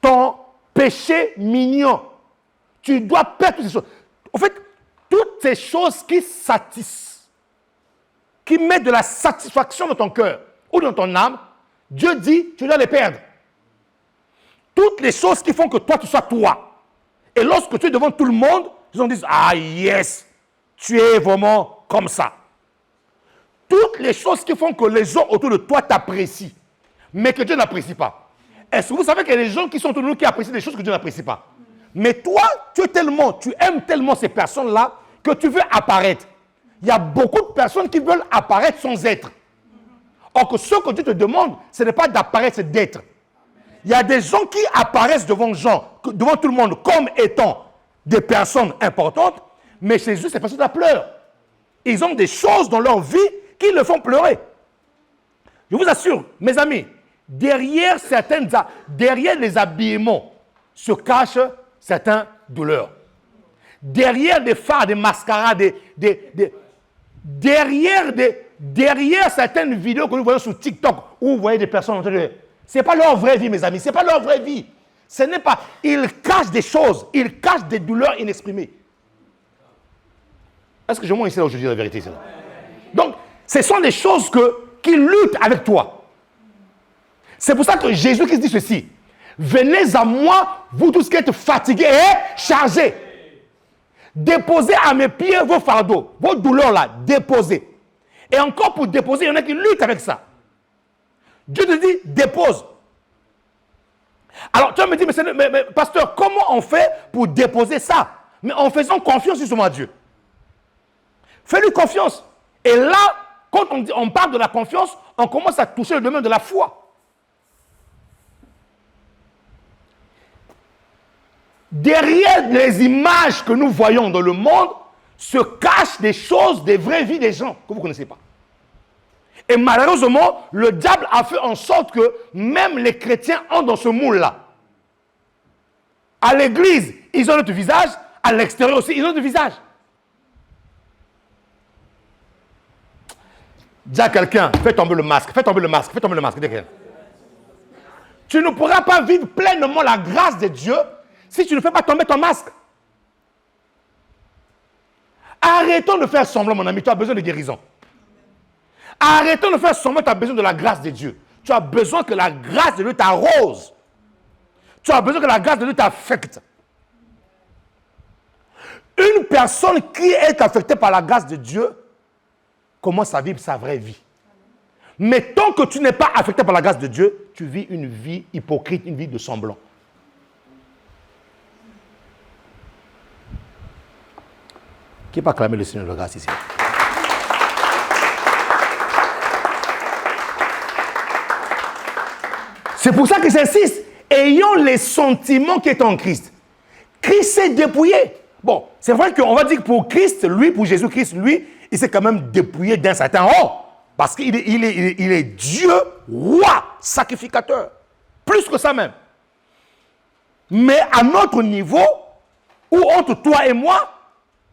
[SPEAKER 1] ton péché mignon. Tu dois perdre toutes ces choses. En fait, toutes ces choses qui satisfont, qui mettent de la satisfaction dans ton cœur ou dans ton âme, Dieu dit, tu dois les perdre. Toutes les choses qui font que toi, tu sois toi. Et lorsque tu es devant tout le monde, ils vont dire, ah yes, tu es vraiment comme ça. Toutes les choses qui font que les gens autour de toi t'apprécient, mais que Dieu n'apprécie pas. Est-ce que vous savez qu'il y a des gens qui sont autour de nous qui apprécient des choses que Dieu n'apprécie pas? Mais toi, tu aimes tellement ces personnes-là que tu veux apparaître. Il y a beaucoup de personnes qui veulent apparaître sans être. Or que ce que Dieu te demande, ce n'est pas d'apparaître, c'est d'être. Il y a des gens qui apparaissent devant tout le monde comme étant des personnes importantes, mais chez eux, ces personnes-là pleurent. Ils ont des choses dans leur vie qui le font pleurer. Je vous assure, mes amis, derrière les habillements se cachent certaines douleurs. Derrière des fards, des mascaras, derrière certaines vidéos que nous voyons sur TikTok, où vous voyez des personnes en train de... Ce n'est pas leur vraie vie, mes amis, ce n'est pas leur vraie vie. Ce n'est pas... Ils cachent des choses, ils cachent des douleurs inexprimées. Est-ce que je m'en ici là où je dis la vérité? C'est là. Donc, ce sont des choses qui luttent avec toi. C'est pour ça que Jésus qui dit ceci. Venez à moi, vous tous qui êtes fatigués et chargés. Déposez à mes pieds vos fardeaux, vos douleurs là, déposez. Et encore pour déposer, il y en a qui luttent avec ça. Dieu te dit, dépose. Alors, tu vas me dire, mais pasteur, comment on fait pour déposer ça? Mais en faisant confiance justement à Dieu. Fais-lui confiance. Et là, quand on parle de la confiance, on commence à toucher le domaine de la foi. derrière les images que nous voyons dans le monde, se cachent des choses, des vraies vies des gens que vous ne connaissez pas. Et malheureusement, le diable a fait en sorte que même les chrétiens entrent dans ce moule-là. À l'église, ils ont notre visage. À l'extérieur aussi, ils ont notre visage. Dis à quelqu'un, fais tomber le masque, fais tomber le masque, fais tomber le masque. Tu ne pourras pas vivre pleinement la grâce de Dieu si tu ne fais pas tomber ton masque. Arrêtons de faire semblant, mon ami, tu as besoin de guérison. Arrêtons de faire semblant, tu as besoin de la grâce de Dieu. Tu as besoin que la grâce de Dieu t'arrose. Tu as besoin que la grâce de Dieu t'affecte. Une personne qui est affectée par la grâce de Dieu commence à vivre sa vraie vie. Mais tant que tu n'es pas affecté par la grâce de Dieu, tu vis une vie hypocrite, une vie de semblant. Qui peut acclamer le Seigneur de grâce ici? C'est pour ça que j'insiste. Ayons les sentiments qui est en Christ. Christ s'est dépouillé. Bon, c'est vrai qu'on va dire que pour Christ, lui, pour Jésus-Christ, lui, il s'est quand même dépouillé d'un certain rang. Parce qu'il est Dieu, roi, sacrificateur. Plus que ça même. Mais à notre niveau, ou entre toi et moi,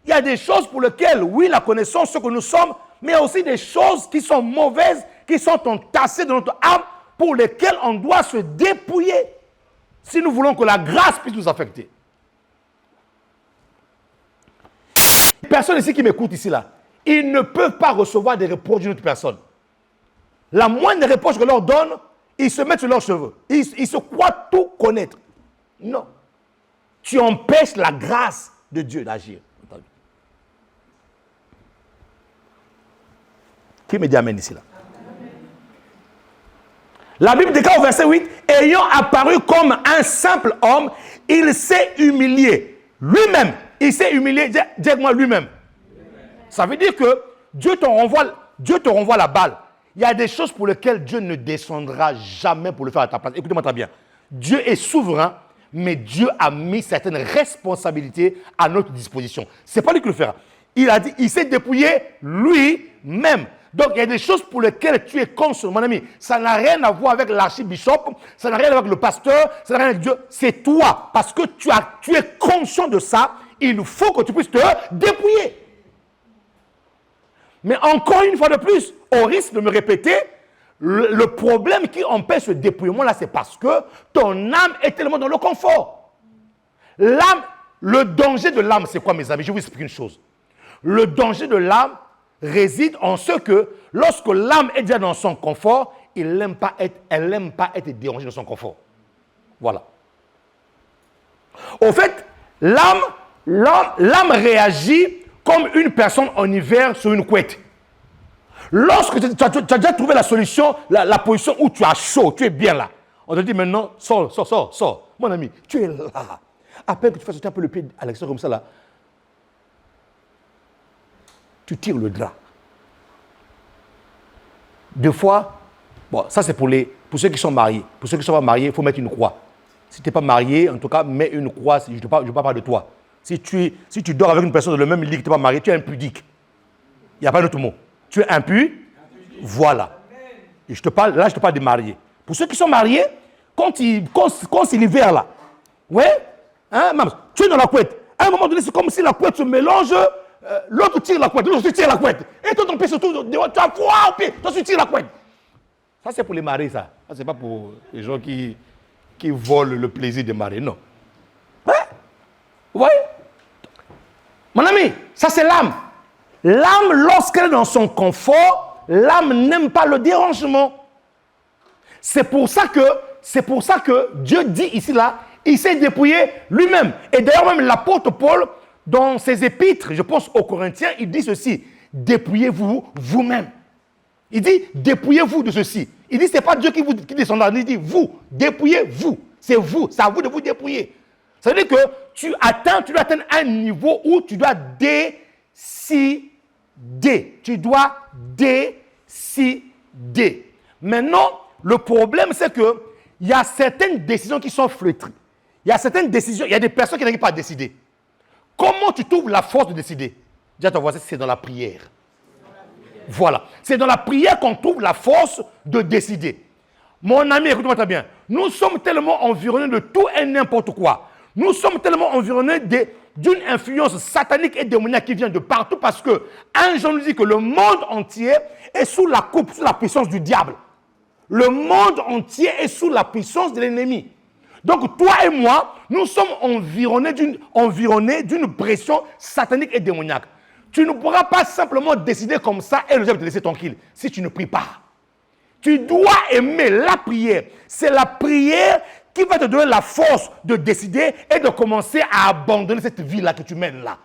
[SPEAKER 1] il y a des choses pour lesquelles, oui, la connaissance, ce que nous sommes, mais il y a aussi des choses qui sont mauvaises, qui sont entassées dans notre âme, pour lesquelles on doit se dépouiller si nous voulons que la grâce puisse nous affecter. Les personnes ici qui m'écoutent ici, là, ils ne peuvent pas recevoir des reproches d'une autre personne. La moindre reproche que je leur donne, ils se mettent sur leurs cheveux. Ils se croient tout connaître. Non. Tu empêches la grâce de Dieu d'agir. Qui me dit amen ici, là? La Bible déclare au verset 8, ayant apparu comme un simple homme, il s'est humilié lui-même. Il s'est humilié, dis-moi lui-même. Ça veut dire que Dieu te renvoie la balle. Il y a des choses pour lesquelles Dieu ne descendra jamais pour le faire à ta place. Écoutez-moi très bien. Dieu est souverain, mais Dieu a mis certaines responsabilités à notre disposition. Ce n'est pas lui qui le fera. Il a dit, il s'est dépouillé lui-même. Donc, il y a des choses pour lesquelles tu es conscient, mon ami. Ça n'a rien à voir avec l'archibishop, ça n'a rien à voir avec le pasteur, ça n'a rien à voir avec Dieu. C'est toi. Parce que tu es conscient de ça, il faut que tu puisses te dépouiller. Mais encore une fois de plus, au risque de me répéter, le problème qui empêche ce dépouillement là, c'est parce que ton âme est tellement dans le confort. L'âme, le danger de l'âme, c'est quoi, mes amis? Je vais vous expliquer une chose. Le danger de l'âme réside en ce que lorsque l'âme est déjà dans son confort, elle n'aime pas être dérangée dans son confort. Voilà. Au fait, l'âme réagit comme une personne en hiver sur une couette. Lorsque tu as déjà trouvé la solution, la position où tu as chaud, tu es bien là. On te dit maintenant, sors. Mon ami, tu es là. À peine que tu fasses un peu le pied à l'extérieur comme ça là, tu tires le drap. Deux fois, bon, ça c'est pour ceux qui sont mariés. Pour ceux qui ne sont pas mariés, il faut mettre une croix. Si tu n'es pas marié, en tout cas, mets une croix. Je ne parle pas de toi. Si tu dors avec une personne de le même lit que tu n'es pas marié, tu es impudique. Il n'y a pas d'autre mot. Tu es impu. Voilà. Et je te parle des mariés. Pour ceux qui sont mariés, quand c'est l'hiver là, ouais, hein, tu es dans la couette. À un moment donné, c'est comme si la couette se mélange. L'autre tire la couette, l'autre tire la couette. Et toi, ton pied surtout, tu as froid au pied, toi, tu tires la couette. Ça, c'est pour les maris, ça. Ça, c'est pas pour les gens qui volent le plaisir de marier, non. Ouais. Vous voyez? Mon ami, ça, c'est l'âme. L'âme, lorsqu'elle est dans son confort, l'âme n'aime pas le dérangement. C'est pour ça que Dieu dit ici, là, il s'est dépouillé lui-même. Et d'ailleurs, même l'apôtre Paul, dans ses épîtres, je pense aux Corinthiens, il dit ceci, dépouillez-vous vous-même. Il dit, dépouillez-vous de ceci. Il dit, ce n'est pas Dieu qui descendra, il dit, vous, dépouillez-vous. C'est à vous de vous dépouiller. Ça veut dire que tu dois atteindre un niveau où tu dois décider. Tu dois décider. Maintenant, le problème, c'est qu'il y a certaines décisions qui sont flétries. Il y a certaines décisions, il y a des personnes qui n'arrivent pas à décider. Comment tu trouves la force de décider? Dis à ton voisin, c'est dans la prière. Voilà. C'est dans la prière qu'on trouve la force de décider. Mon ami, écoute-moi très bien. Nous sommes tellement environnés de tout et n'importe quoi. Nous sommes tellement environnés d'une influence satanique et démoniaque qui vient de partout parce que un Jean nous dit que le monde entier est sous la coupe, sous la puissance du diable. Le monde entier est sous la puissance de l'ennemi. Donc toi et moi, nous sommes environnés d'une pression satanique et démoniaque. Tu ne pourras pas simplement décider comme ça et le diable te laisser tranquille si tu ne pries pas. Tu dois aimer la prière. C'est la prière qui va te donner la force de décider et de commencer à abandonner cette vie-là que tu mènes là.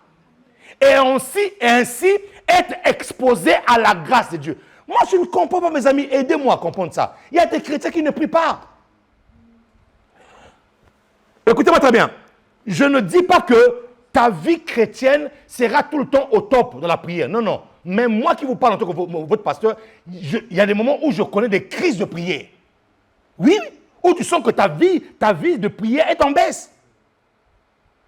[SPEAKER 1] Et ainsi être exposé à la grâce de Dieu. Moi, je ne comprends pas, mes amis. Aidez-moi à comprendre ça. Il y a des chrétiens qui ne prient pas. Écoutez-moi très bien. Je ne dis pas que ta vie chrétienne sera tout le temps au top de la prière. Non, non. Mais moi qui vous parle en tant que votre pasteur, il y a des moments où je connais des crises de prière. Oui, où tu sens que ta vie de prière est en baisse.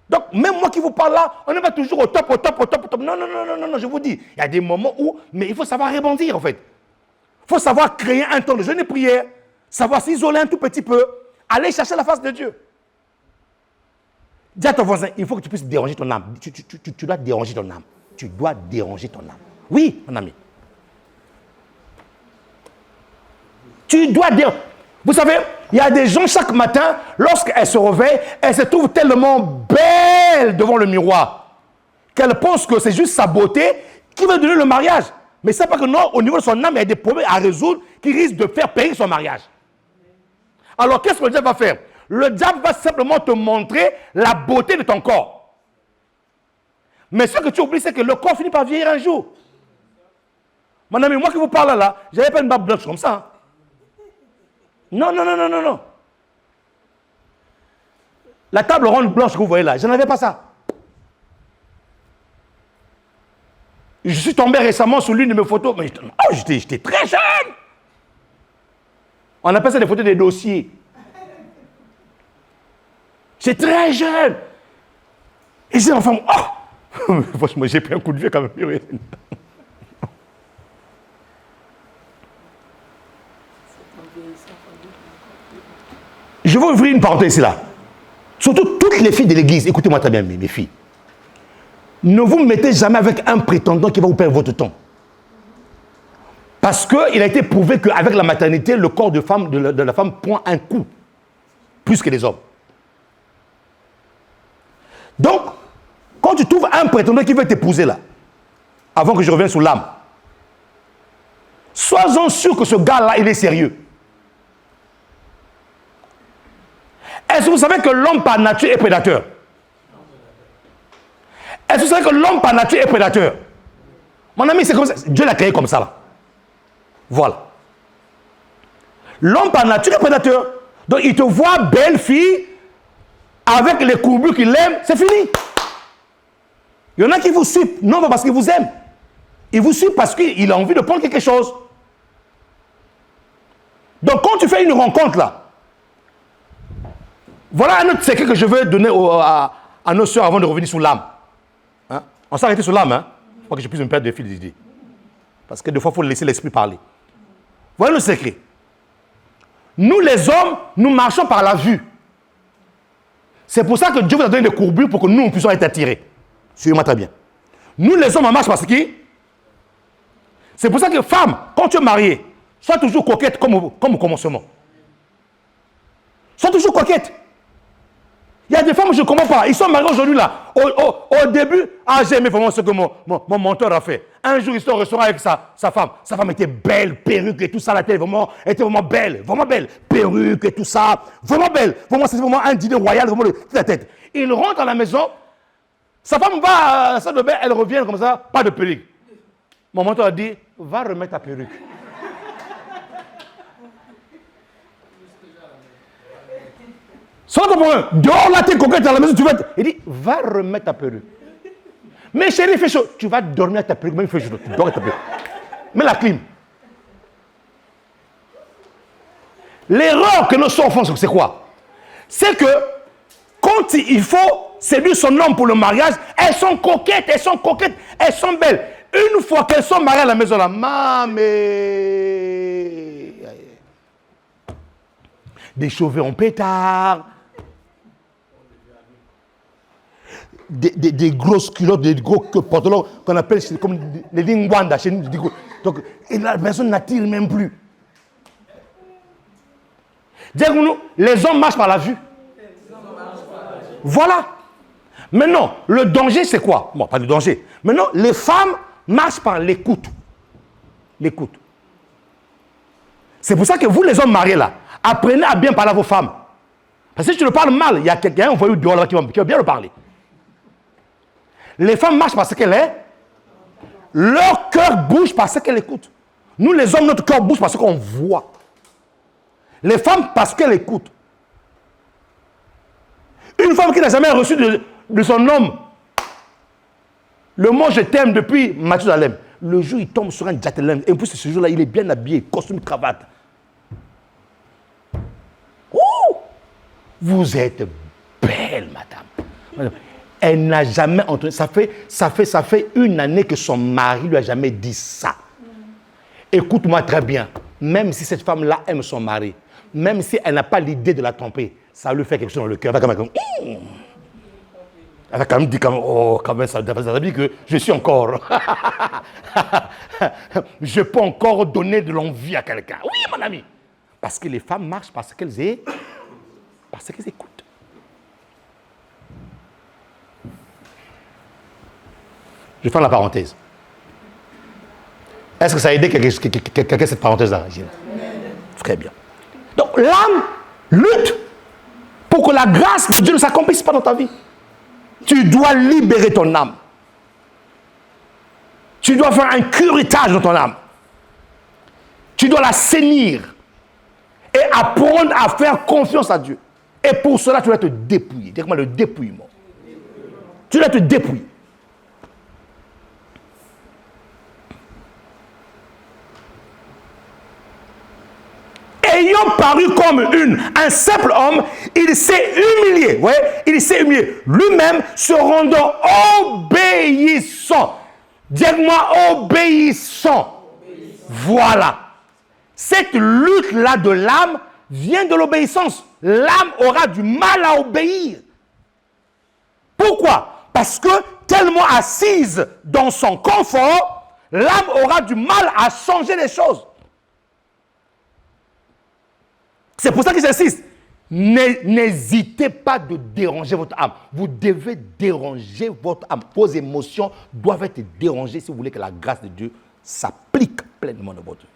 [SPEAKER 1] Donc, même moi qui vous parle là, on n'est pas toujours au top. Non, je vous dis. Il y a des moments où, mais il faut savoir rebondir en fait. Il faut savoir créer un temps de jeûne et prière, savoir s'isoler un tout petit peu, aller chercher la face de Dieu. Dis à ton voisin, il faut que tu puisses déranger ton âme. Tu dois déranger ton âme. Tu dois déranger ton âme. Oui, mon ami. Tu dois déranger. Vous savez, il y a des gens chaque matin, lorsqu'elles se réveillent, elles se trouvent tellement belles devant le miroir qu'elles pensent que c'est juste sa beauté qui va donner le mariage. Mais c'est pas que non, au niveau de son âme, il y a des problèmes à résoudre qui risquent de faire périr son mariage. Alors, qu'est-ce que le diable va faire? Le diable va simplement te montrer la beauté de ton corps. Mais ce que tu oublies, c'est que le corps finit par vieillir un jour. Mon ami, moi qui vous parle là, je n'avais pas une barbe blanche comme ça. Hein. Non. La table ronde blanche que vous voyez là, je n'avais pas ça. Je suis tombé récemment sur l'une de mes photos, mais j'étais très jeune. On appelle ça des photos des dossiers. J'étais très jeune. Et j'ai enfin, franchement, j'ai pris un coup de vieux quand même. Je vais ouvrir une parenthèse ici là. Surtout toutes les filles de l'église, écoutez-moi très bien, mes filles. Ne vous mettez jamais avec un prétendant qui va vous perdre votre temps. Parce qu'il a été prouvé qu'avec la maternité, le corps de la femme prend un coup. Plus que les hommes. Donc, quand tu trouves un prétendant qui veut t'épouser là, avant que je revienne sur l'âme, sois-en sûr que ce gars-là, il est sérieux. Est-ce que vous savez que l'homme par nature est prédateur? Est-ce que vous savez que l'homme par nature est prédateur? Mon ami, c'est comme ça. Dieu l'a créé comme ça là. Voilà. L'homme par nature est prédateur. Donc il te voit belle fille, avec les courbures qu'il aime, c'est fini. Il y en a qui vous suivent, non pas parce qu'ils vous aiment. Ils vous suivent parce qu'il a envie de prendre quelque chose. Donc quand tu fais une rencontre là, voilà un autre secret que je veux donner à nos soeurs avant de revenir sur l'âme. Hein? On s'est arrêté sur l'âme. Hein? Je crois que je puisse me perdre de fil d'idées. Parce que des fois, il faut laisser l'esprit parler. Voilà le secret. Nous les hommes, nous marchons par la vue. C'est pour ça que Dieu vous a donné des courbures pour que nous puissions être attirés. Suivez-moi très bien. Nous les hommes, on marche parce que... C'est pour ça que femme, quand tu es mariée, sois toujours coquette comme au commencement. Sois toujours coquette. Il y a des femmes que je ne comprends pas. Ils sont mariés aujourd'hui là. Au début, j'ai aimé vraiment ce que mon mentor a fait. Un jour, ils sont au restaurant avec sa femme. Sa femme était belle, perruque et tout ça. La tête était vraiment belle. Vraiment belle. Perruque et tout ça. Vraiment belle. Vraiment, c'est vraiment un dîner royal. Vraiment toute la tête. Il rentre à la maison. Sa femme va à la salle de bain. Elle revient comme ça. Pas de perruque. Mon mentor a dit, va remettre ta perruque. Sans ton problème, dehors là, t'es coquette à la maison, tu vas. Il dit, va remettre ta perruque. Mais chérie, il fait chaud. Tu vas dormir avec ta perruque, même il fait chaud. Tu dors avec ta perruque. Mets la clim. L'erreur que nos soeurs font, c'est quoi? C'est que quand quand il faut séduire son homme pour le mariage, elles sont coquettes, elles sont belles. Une fois qu'elles sont mariées à la maison, là, des cheveux en pétard, des grosses culottes, des gros pantalons qu'on appelle comme les lingwanda chez nous. Donc, et la personne n'attire même plus. Dis-nous, les hommes marchent par la vue. Voilà. Maintenant, le danger, c'est quoi? Bon, pas le danger. Maintenant, les femmes marchent par l'écoute. L'écoute. C'est pour ça que vous, les hommes mariés, là, apprenez à bien parler à vos femmes. Parce que si tu le parles mal, il y a quelqu'un, on voit dehors là qui va bien le parler. Les femmes marchent parce qu'elles est. Leur cœur bouge parce qu'elles écoutent. Nous, les hommes, notre cœur bouge parce qu'on voit. Les femmes parce qu'elles écoutent. Une femme qui n'a jamais reçu de son homme le mot je t'aime depuis Mathusalem, le jour il tombe sur un gentleman, et en plus ce jour-là, il est bien habillé, costume, cravate. Ouh! Vous êtes belle, madame. Elle n'a jamais entendu. Ça fait une année que son mari ne lui a jamais dit ça. Écoute-moi très bien. Même si cette femme-là aime son mari, même si elle n'a pas l'idée de la tromper, ça lui fait quelque chose dans le cœur. Elle va quand même dire, oh, quand même, ça veut dire que je suis encore. Je peux encore donner de l'envie à quelqu'un. Oui, mon ami. Parce que les femmes marchent parce qu'elles écoutent. Je ferme la parenthèse. Est-ce que ça a aidé quelqu'un cette parenthèse-là? Très bien. Donc l'âme lutte pour que la grâce de Dieu ne s'accomplisse pas dans ta vie. Tu dois libérer ton âme. Tu dois faire un curettage dans ton âme. Tu dois la sainir et apprendre à faire confiance à Dieu. Et pour cela, tu dois te dépouiller. Dis-moi le dépouillement. Tu dois te dépouiller. Ayant paru comme un simple homme, il s'est humilié. Ouais, il s'est humilié lui-même, se rendant obéissant. Dites-moi obéissant. Voilà. Cette lutte-là de l'âme vient de l'obéissance. L'âme aura du mal à obéir. Pourquoi? Parce que tellement assise dans son confort, l'âme aura du mal à changer les choses. C'est pour ça que j'insiste. N'hésitez pas de déranger votre âme. Vous devez déranger votre âme. Vos émotions doivent être dérangées si vous voulez que la grâce de Dieu s'applique pleinement dans votre vie.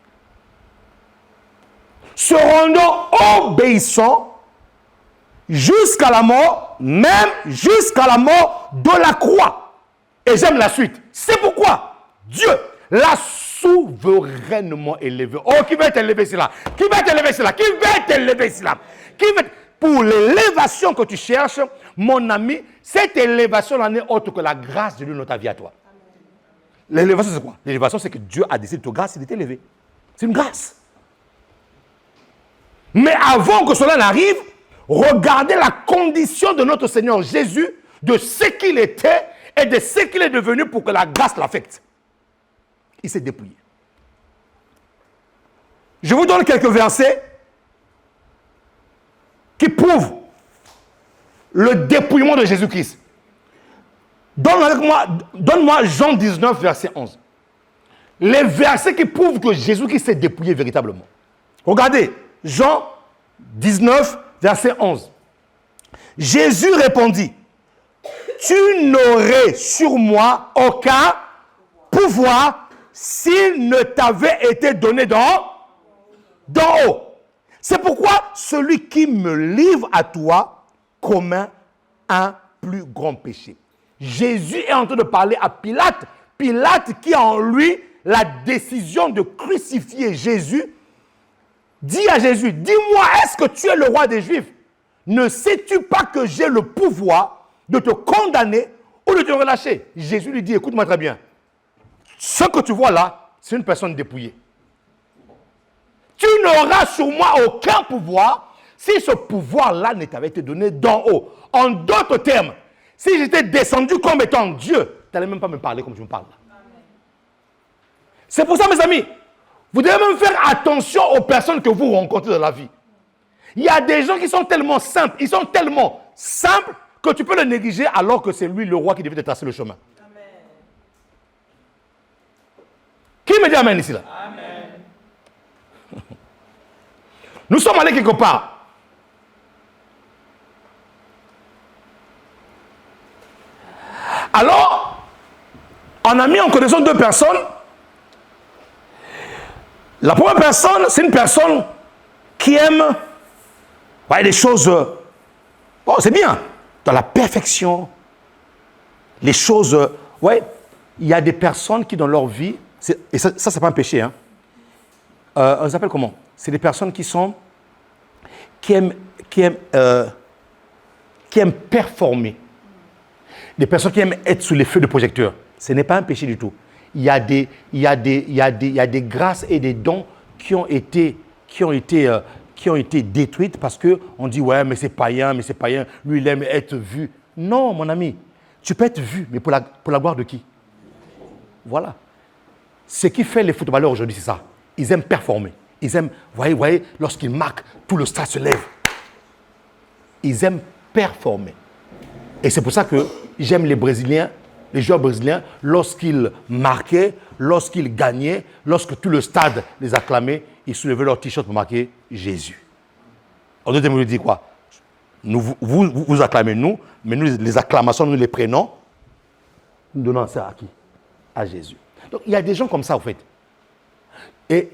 [SPEAKER 1] Se rendant obéissant jusqu'à la mort, même jusqu'à la mort de la croix. Et j'aime la suite. C'est pourquoi Dieu l'a souverainement élevé. Oh, qui va t'élever cela? Qui va t'élever cela? Qui va t'élever cela? Pour l'élévation que tu cherches, mon ami, cette élévation n'est autre que la grâce de Dieu dans ta vie à toi. L'élévation, c'est quoi? L'élévation, c'est que Dieu a décidé de ta grâce, il t'élever. C'est une grâce. Mais avant que cela n'arrive, regardez la condition de notre Seigneur Jésus, de ce qu'il était et de ce qu'il est devenu pour que la grâce l'affecte. Il s'est dépouillé. Je vous donne quelques versets qui prouvent le dépouillement de Jésus-Christ. Donne-moi Jean 19, verset 11. Les versets qui prouvent que Jésus-Christ s'est dépouillé véritablement. Regardez, Jean 19, verset 11. Jésus répondit, « Tu n'aurais sur moi aucun pouvoir s'il ne t'avait été donné d'en haut. C'est pourquoi celui qui me livre à toi commet un plus grand péché. » Jésus est en train de parler à Pilate. Pilate qui a en lui la décision de crucifier Jésus, dit à Jésus, dis-moi, est-ce que tu es le roi des Juifs? Ne sais-tu pas que j'ai le pouvoir de te condamner ou de te relâcher? Jésus lui dit, écoute-moi très bien. Ce que tu vois là, c'est une personne dépouillée. Tu n'auras sur moi aucun pouvoir si ce pouvoir-là ne t'avait été donné d'en haut, en d'autres termes, si j'étais descendu comme étant Dieu, tu n'allais même pas me parler comme je me parle. C'est pour ça, mes amis, vous devez même faire attention aux personnes que vous rencontrez dans la vie. Il y a des gens qui sont tellement simples, ils sont tellement simples que tu peux le négliger alors que c'est lui le roi qui devait te tracer le chemin. Amen. Qui me dit amen ici là? Amen. Nous sommes allés quelque part. Alors, on a mis en connaissance deux personnes. La première personne, c'est une personne qui aime les choses. Bon, c'est bien. Dans la perfection, les choses. Il y a des personnes qui, dans leur vie, et ça c'est pas un péché. Hein. On s'appelle comment? C'est des personnes qui aiment performer. Des personnes qui aiment être sous les feux de projecteur. Ce n'est pas un péché du tout. Il y a des grâces et des dons qui ont été détruites parce qu'on dit, ouais, mais c'est païen, lui, il aime être vu. Non, mon ami, tu peux être vu, mais pour la gloire de qui? Voilà. Ce qui fait les footballeurs aujourd'hui, c'est ça. Ils aiment performer. Ils aiment, voyez, lorsqu'ils marquent, tout le stade se lève. Ils aiment performer. Et c'est pour ça que j'aime les Brésiliens, les joueurs brésiliens, lorsqu'ils marquaient, lorsqu'ils gagnaient, lorsque tout le stade les acclamait, ils soulevaient leur t-shirt pour marquer Jésus. En d'autres termes, je dis quoi? Vous acclamez nous, mais nous, les acclamations, nous les prenons. Nous donnons ça à qui? À Jésus. Donc, il y a des gens comme ça, en fait. Et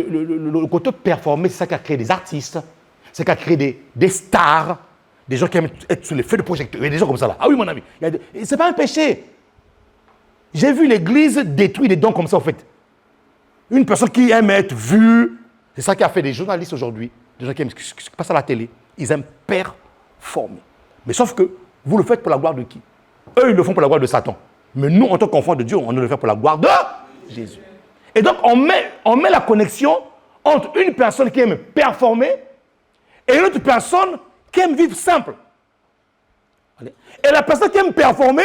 [SPEAKER 1] le côté performer, c'est ça qui a créé des artistes, c'est ça qui a créé des stars, des gens qui aiment être sous les feux de projecteur. Il y a des gens comme ça là. Ah oui, mon ami. Ce n'est pas un péché. J'ai vu l'église détruire des dons comme ça, en fait. Une personne qui aime être vue, c'est ça qui a fait des journalistes aujourd'hui, des gens qui aiment ce qui passe à la télé. Ils aiment performer. Mais sauf que vous le faites pour la gloire de qui? Eux, ils le font pour la gloire de Satan. Mais nous, en tant qu'enfants de Dieu, on le fait pour la gloire de Jésus. Et donc, on met la connexion entre une personne qui aime performer et une autre personne qui aime vivre simple. Et la personne qui aime performer,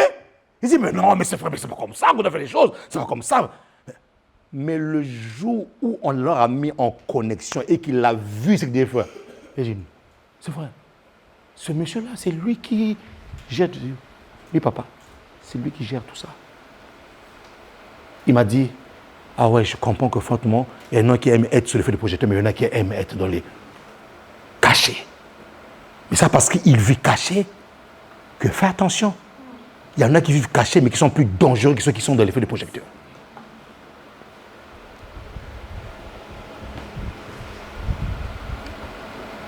[SPEAKER 1] il dit, mais non, mais c'est vrai, mais c'est pas comme ça qu'on a fait les choses, c'est pas comme ça. Mais le jour où on leur a mis en connexion et qu'il a vu ce qu'il devait faire, il dit, c'est vrai, ce monsieur-là, c'est lui qui gère. Oui, papa, c'est lui qui gère tout ça. Il m'a dit, ah ouais, je comprends que fortement, il y en a qui aiment être sur le feu de projecteur, mais il y en a qui aiment être dans les cachés. Mais ça parce qu'ils vivent cachés, que fais attention. Il y en a qui vivent cachés, mais qui sont plus dangereux que ceux qui sont dans les feux de projecteur.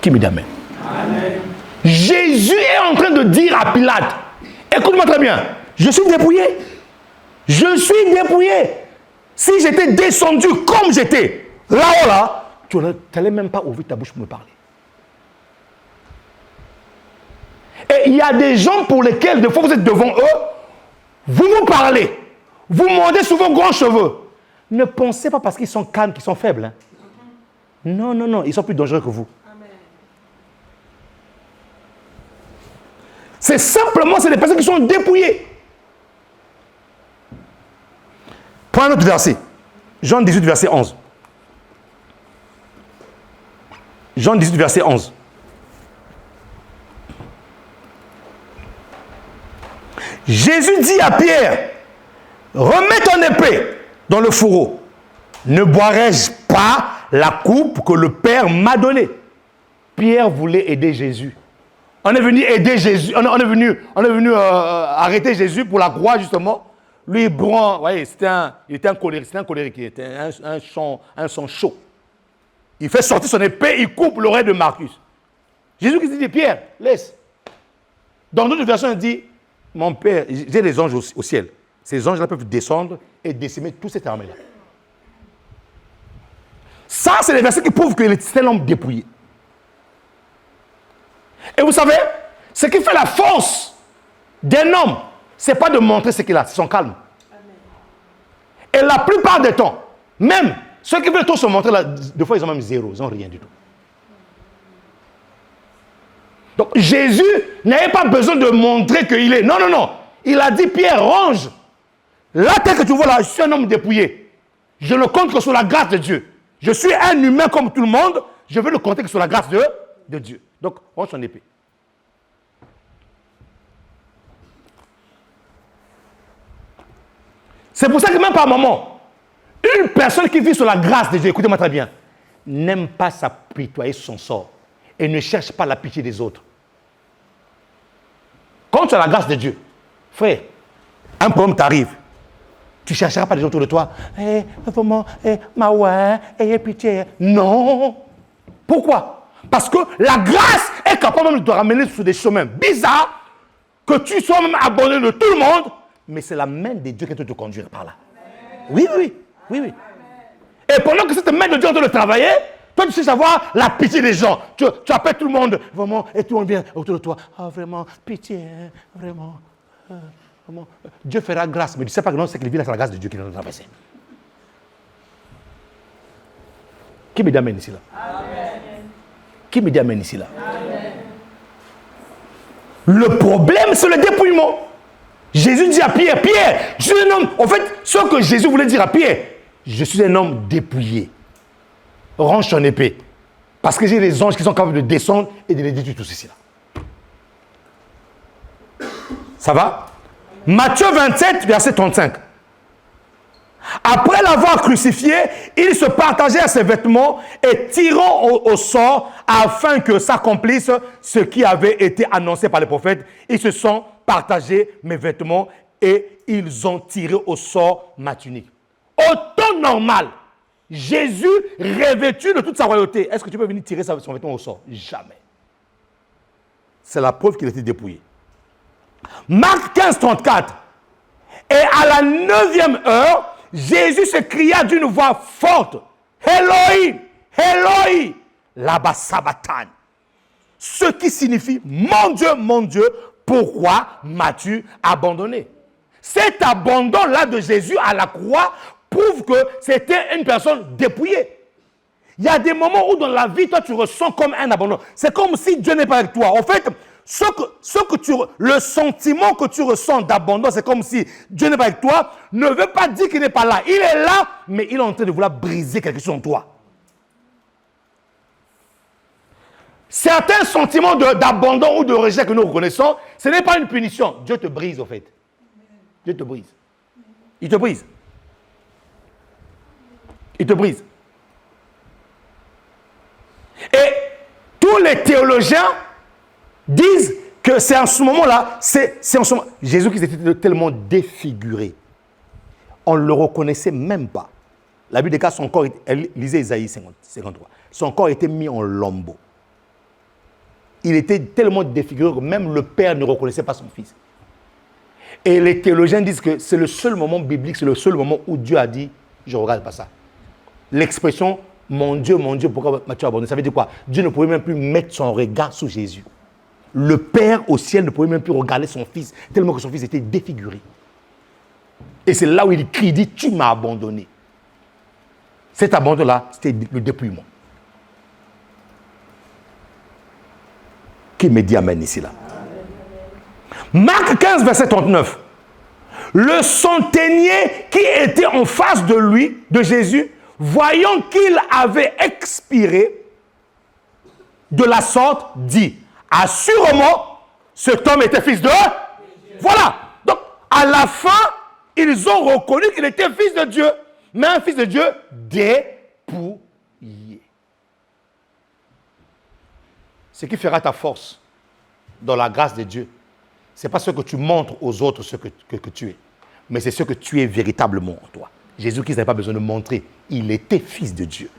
[SPEAKER 1] Qui me dit amen? Amen. Jésus est en train de dire à Pilate, écoute-moi très bien, je suis dépouillé. Je suis dépouillé. Si j'étais descendu comme j'étais, là-haut, là, tu n'allais même pas ouvrir ta bouche pour me parler. Et il y a des gens pour lesquels, des fois, vous êtes devant eux, vous parlez, vous mordez sur vos grands cheveux. Ne pensez pas parce qu'ils sont calmes qu'ils sont faibles. Hein. Non, non, non, ils sont plus dangereux que vous. Amen. C'est simplement, c'est des personnes qui sont dépouillées. Prends un autre verset. Jean 18, verset 11. Jean 18, verset 11. Jésus dit à Pierre, remets ton épée dans le fourreau. Ne boirai-je pas la coupe que le Père m'a donnée? Pierre voulait aider Jésus. On est venu aider Jésus. On est venu arrêter Jésus pour la croix, justement. Lui, il était un colérique, il était un sang chaud. Il fait sortir son épée, il coupe l'oreille de Marcus. Jésus qui dit, Pierre, laisse. Dans d'autres versions, il dit, mon Père, j'ai des anges au ciel. Ces anges-là peuvent descendre et décimer toute cette armée-là. Ça, c'est les versets qui prouvent que c'est l'homme dépouillé. Et vous savez, ce qui fait la force d'un homme, ce n'est pas de montrer ce qu'il a, c'est son calme. Amen. Et la plupart des temps, même ceux qui veulent tous se montrer, là, des fois ils ont même zéro, ils n'ont rien du tout. Donc Jésus n'avait pas besoin de montrer qu'il est. Non, non, non. Il a dit, Pierre, range. La tête que tu vois là, je suis un homme dépouillé. Je ne compte que sur la grâce de Dieu. Je suis un humain comme tout le monde. Je veux ne compter que sur la grâce de Dieu. Donc, range son épée. C'est pour ça que même par moment, une personne qui vit sur la grâce de Dieu, écoutez-moi très bien, n'aime pas s'apitoyer sur son sort et ne cherche pas la pitié des autres. Quand tu as la grâce de Dieu, frère, un problème t'arrive, tu ne chercheras pas les gens autour de toi. Vraiment, ma ouais, ayez pitié. Non. Pourquoi? Parce que la grâce est capable même de te ramener sur des chemins bizarres, que tu sois même abandonné de tout le monde, mais c'est la main de Dieu qui peut te conduire par là. Oui, oui, oui, oui. Et pendant que cette main de Dieu est en train de travailler, toi tu sais savoir la pitié des gens. Tu appelles tout le monde, vraiment, et tout le monde vient autour de toi. Ah, vraiment, pitié, vraiment. Vraiment. Dieu fera grâce, mais tu ne sais pas que non, c'est que c'est la grâce de Dieu qui nous a traversé. Qui me dit amen ici là? Amen. Qui me dit amen ici là? Amen. Le problème, c'est le dépouillement. Jésus dit à Pierre, Pierre, je suis un homme. En fait, ce que Jésus voulait dire à Pierre, je suis un homme dépouillé. Range ton épée. Parce que j'ai des anges qui sont capables de descendre et de les détruire tout ceci là. Ça va? Matthieu 27, verset 35. Après l'avoir crucifié, il se partageait ses vêtements et tirant au sort afin que s'accomplisse ce qui avait été annoncé par les prophètes. Ils se sont partagés mes vêtements et ils ont tiré au sort ma tunique. Au temps normal, Jésus revêtu de toute sa royauté, est-ce que tu peux venir tirer son vêtement au sort? Jamais. C'est la preuve qu'il était dépouillé. Marc 15, 34. Et à la 9e heure, Jésus se cria d'une voix forte, Eloi, Eloi, lama sabachthani. Ce qui signifie, mon Dieu, pourquoi m'as-tu abandonné? Cet abandon-là de Jésus à la croix prouve que c'était une personne dépouillée. Il y a des moments où dans la vie, toi, tu ressens comme un abandon. C'est comme si Dieu n'est pas avec toi. En fait, le sentiment que tu ressens d'abandon, c'est comme si Dieu n'est pas avec toi, ne veut pas dire qu'il n'est pas là. Il est là, mais il est en train de vouloir briser quelque chose en toi. Certains sentiments d'abandon ou de rejet que nous reconnaissons, ce n'est pas une punition. Dieu te brise, en fait. Dieu te brise. Il te brise. Il te brise. Et tous les théologiens disent que c'est en ce moment-là, c'est en ce moment. Jésus-Christ était tellement défiguré. On ne le reconnaissait même pas. La Bible déclare son corps, lisez Isaïe 53, son corps était mis en lambeaux. Il était tellement défiguré que même le Père ne reconnaissait pas son Fils. Et les théologiens disent que c'est le seul moment biblique, c'est le seul moment où Dieu a dit, je ne regarde pas ça. L'expression, mon Dieu, pourquoi m'as-tu abandonné? Ça veut dire quoi? Dieu ne pouvait même plus mettre son regard sur Jésus. Le Père au ciel ne pouvait même plus regarder son Fils, tellement que son Fils était défiguré. Et c'est là où il crie, il dit, tu m'as abandonné. Cet abandon-là, c'était le dépouillement. Qui me dit amen ici là? Marc 15, verset 39. Le centenier qui était en face de lui, de Jésus, voyant qu'il avait expiré de la sorte, dit, assurément, cet homme était fils de Dieu. Voilà. Donc, à la fin, ils ont reconnu qu'il était fils de Dieu. Mais un fils de Dieu dépouillé. Ce qui fera ta force dans la grâce de Dieu, ce n'est pas ce que tu montres aux autres ce que tu es, mais c'est ce que tu es véritablement en toi. Jésus-Christ n'avait pas besoin de montrer. Il était fils de Dieu.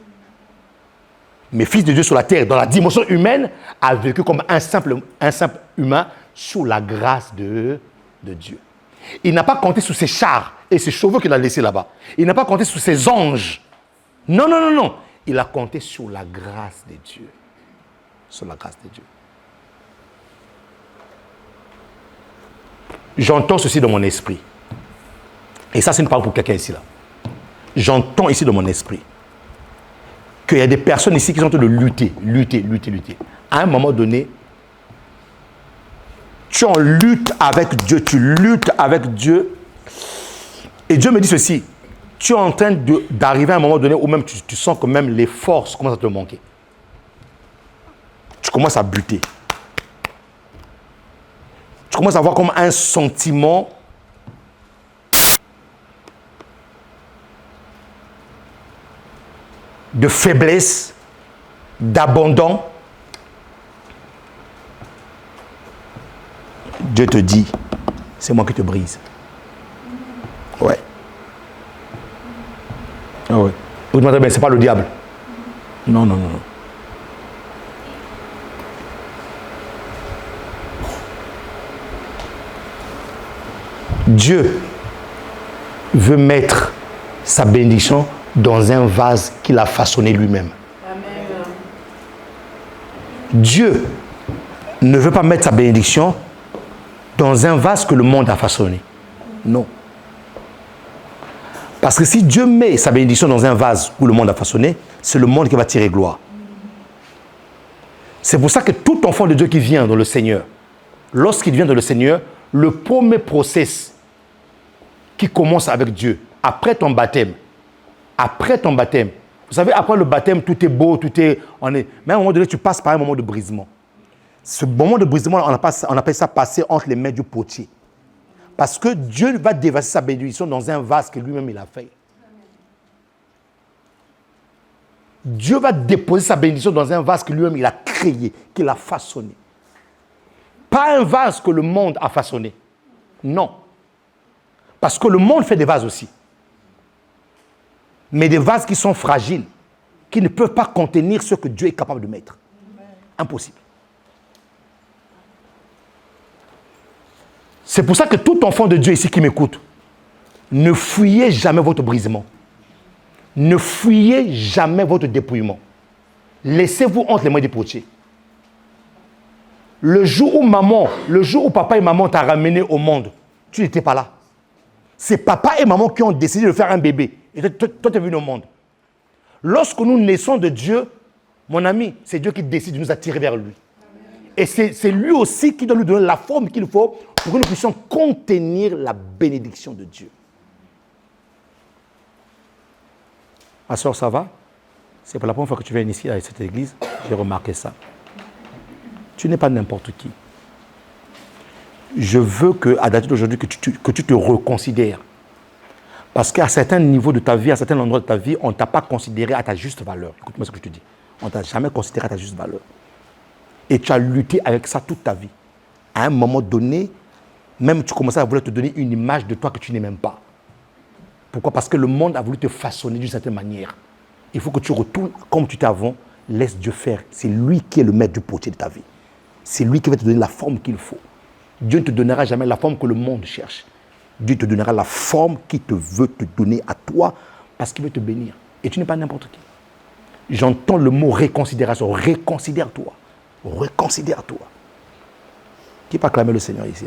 [SPEAKER 1] Mais fils de Dieu sur la terre, dans la dimension humaine, a vécu comme un simple humain sous la grâce de Dieu. Il n'a pas compté sur ses chars et ses chevaux qu'il a laissés là-bas. Il n'a pas compté sur ses anges. Non, non, non, non. Il a compté sur la grâce de Dieu. Sur la grâce de Dieu. J'entends ceci dans mon esprit. Et ça, c'est une parole pour quelqu'un ici, là. J'entends ici dans mon esprit qu'il y a des personnes ici qui sont en train de lutter. À un moment donné, Tu es en lutte avec Dieu, tu luttes avec Dieu. Et Dieu me dit ceci, tu es en train d'arriver à un moment donné où même tu sens que même les forces commencent à te manquer. Tu commences à buter. Tu commences à avoir comme un sentiment de faiblesse, d'abandon. Dieu te dit, c'est moi qui te brise. Ouais. Ah ouais. Vous demandez, mais c'est pas le diable. Non, non, non, non. Dieu veut mettre sa bénédiction dans un vase qu'il a façonné lui-même. Amen. Dieu ne veut pas mettre sa bénédiction dans un vase que le monde a façonné. Non. Parce que si Dieu met sa bénédiction dans un vase où le monde a façonné, c'est le monde qui va tirer gloire. C'est pour ça que tout enfant de Dieu qui vient dans le Seigneur, lorsqu'il vient dans le Seigneur, le premier process qui commence avec Dieu, après ton baptême, vous savez, après le baptême, tout est beau, mais à un moment donné, tu passes par un moment de brisement. Ce moment de brisement, on appelle ça passer entre les mains du potier. Parce que Dieu va déverser sa bénédiction dans un vase que lui-même il a fait. Dieu va déposer sa bénédiction dans un vase que lui-même il a créé, qu'il a façonné. Pas un vase que le monde a façonné. Non. Parce que le monde fait des vases aussi. Mais des vases qui sont fragiles, qui ne peuvent pas contenir ce que Dieu est capable de mettre. Impossible. C'est pour ça que tout enfant de Dieu ici qui m'écoute, ne fuyez jamais votre brisement. Ne fuyez jamais votre dépouillement. Laissez-vous entre les mains des potiers. Le jour où papa et maman t'ont ramené au monde, tu n'étais pas là. C'est papa et maman qui ont décidé de faire un bébé. Et toi, tu es venu au monde. Lorsque nous naissons de Dieu, mon ami, c'est Dieu qui décide de nous attirer vers lui. Et c'est lui aussi qui doit nous donner la forme qu'il faut pour que nous puissions contenir la bénédiction de Dieu. Ma soeur, ça va? C'est pour la première fois que tu viens ici à cette église. J'ai remarqué ça. Tu n'es pas n'importe qui. Je veux qu'à date d'aujourd'hui, que tu te reconsidères. Parce qu'à certains niveaux de ta vie, à certains endroits de ta vie, on ne t'a pas considéré à ta juste valeur. Écoute-moi ce que je te dis. On ne t'a jamais considéré à ta juste valeur. Et tu as lutté avec ça toute ta vie. À un moment donné, même tu commençais à vouloir te donner une image de toi que tu n'es même pas. Pourquoi? Parce que le monde a voulu te façonner d'une certaine manière. Il faut que tu retournes comme tu étais avant. Laisse Dieu faire. C'est lui qui est le maître du potier de ta vie. C'est lui qui va te donner la forme qu'il faut. Dieu ne te donnera jamais la forme que le monde cherche. Dieu te donnera la forme qu'il te veut te donner à toi parce qu'il veut te bénir. Et tu n'es pas n'importe qui. J'entends le mot réconsidération. Réconsidère-toi. Reconsidère-toi. Qui peut acclamer le Seigneur ici?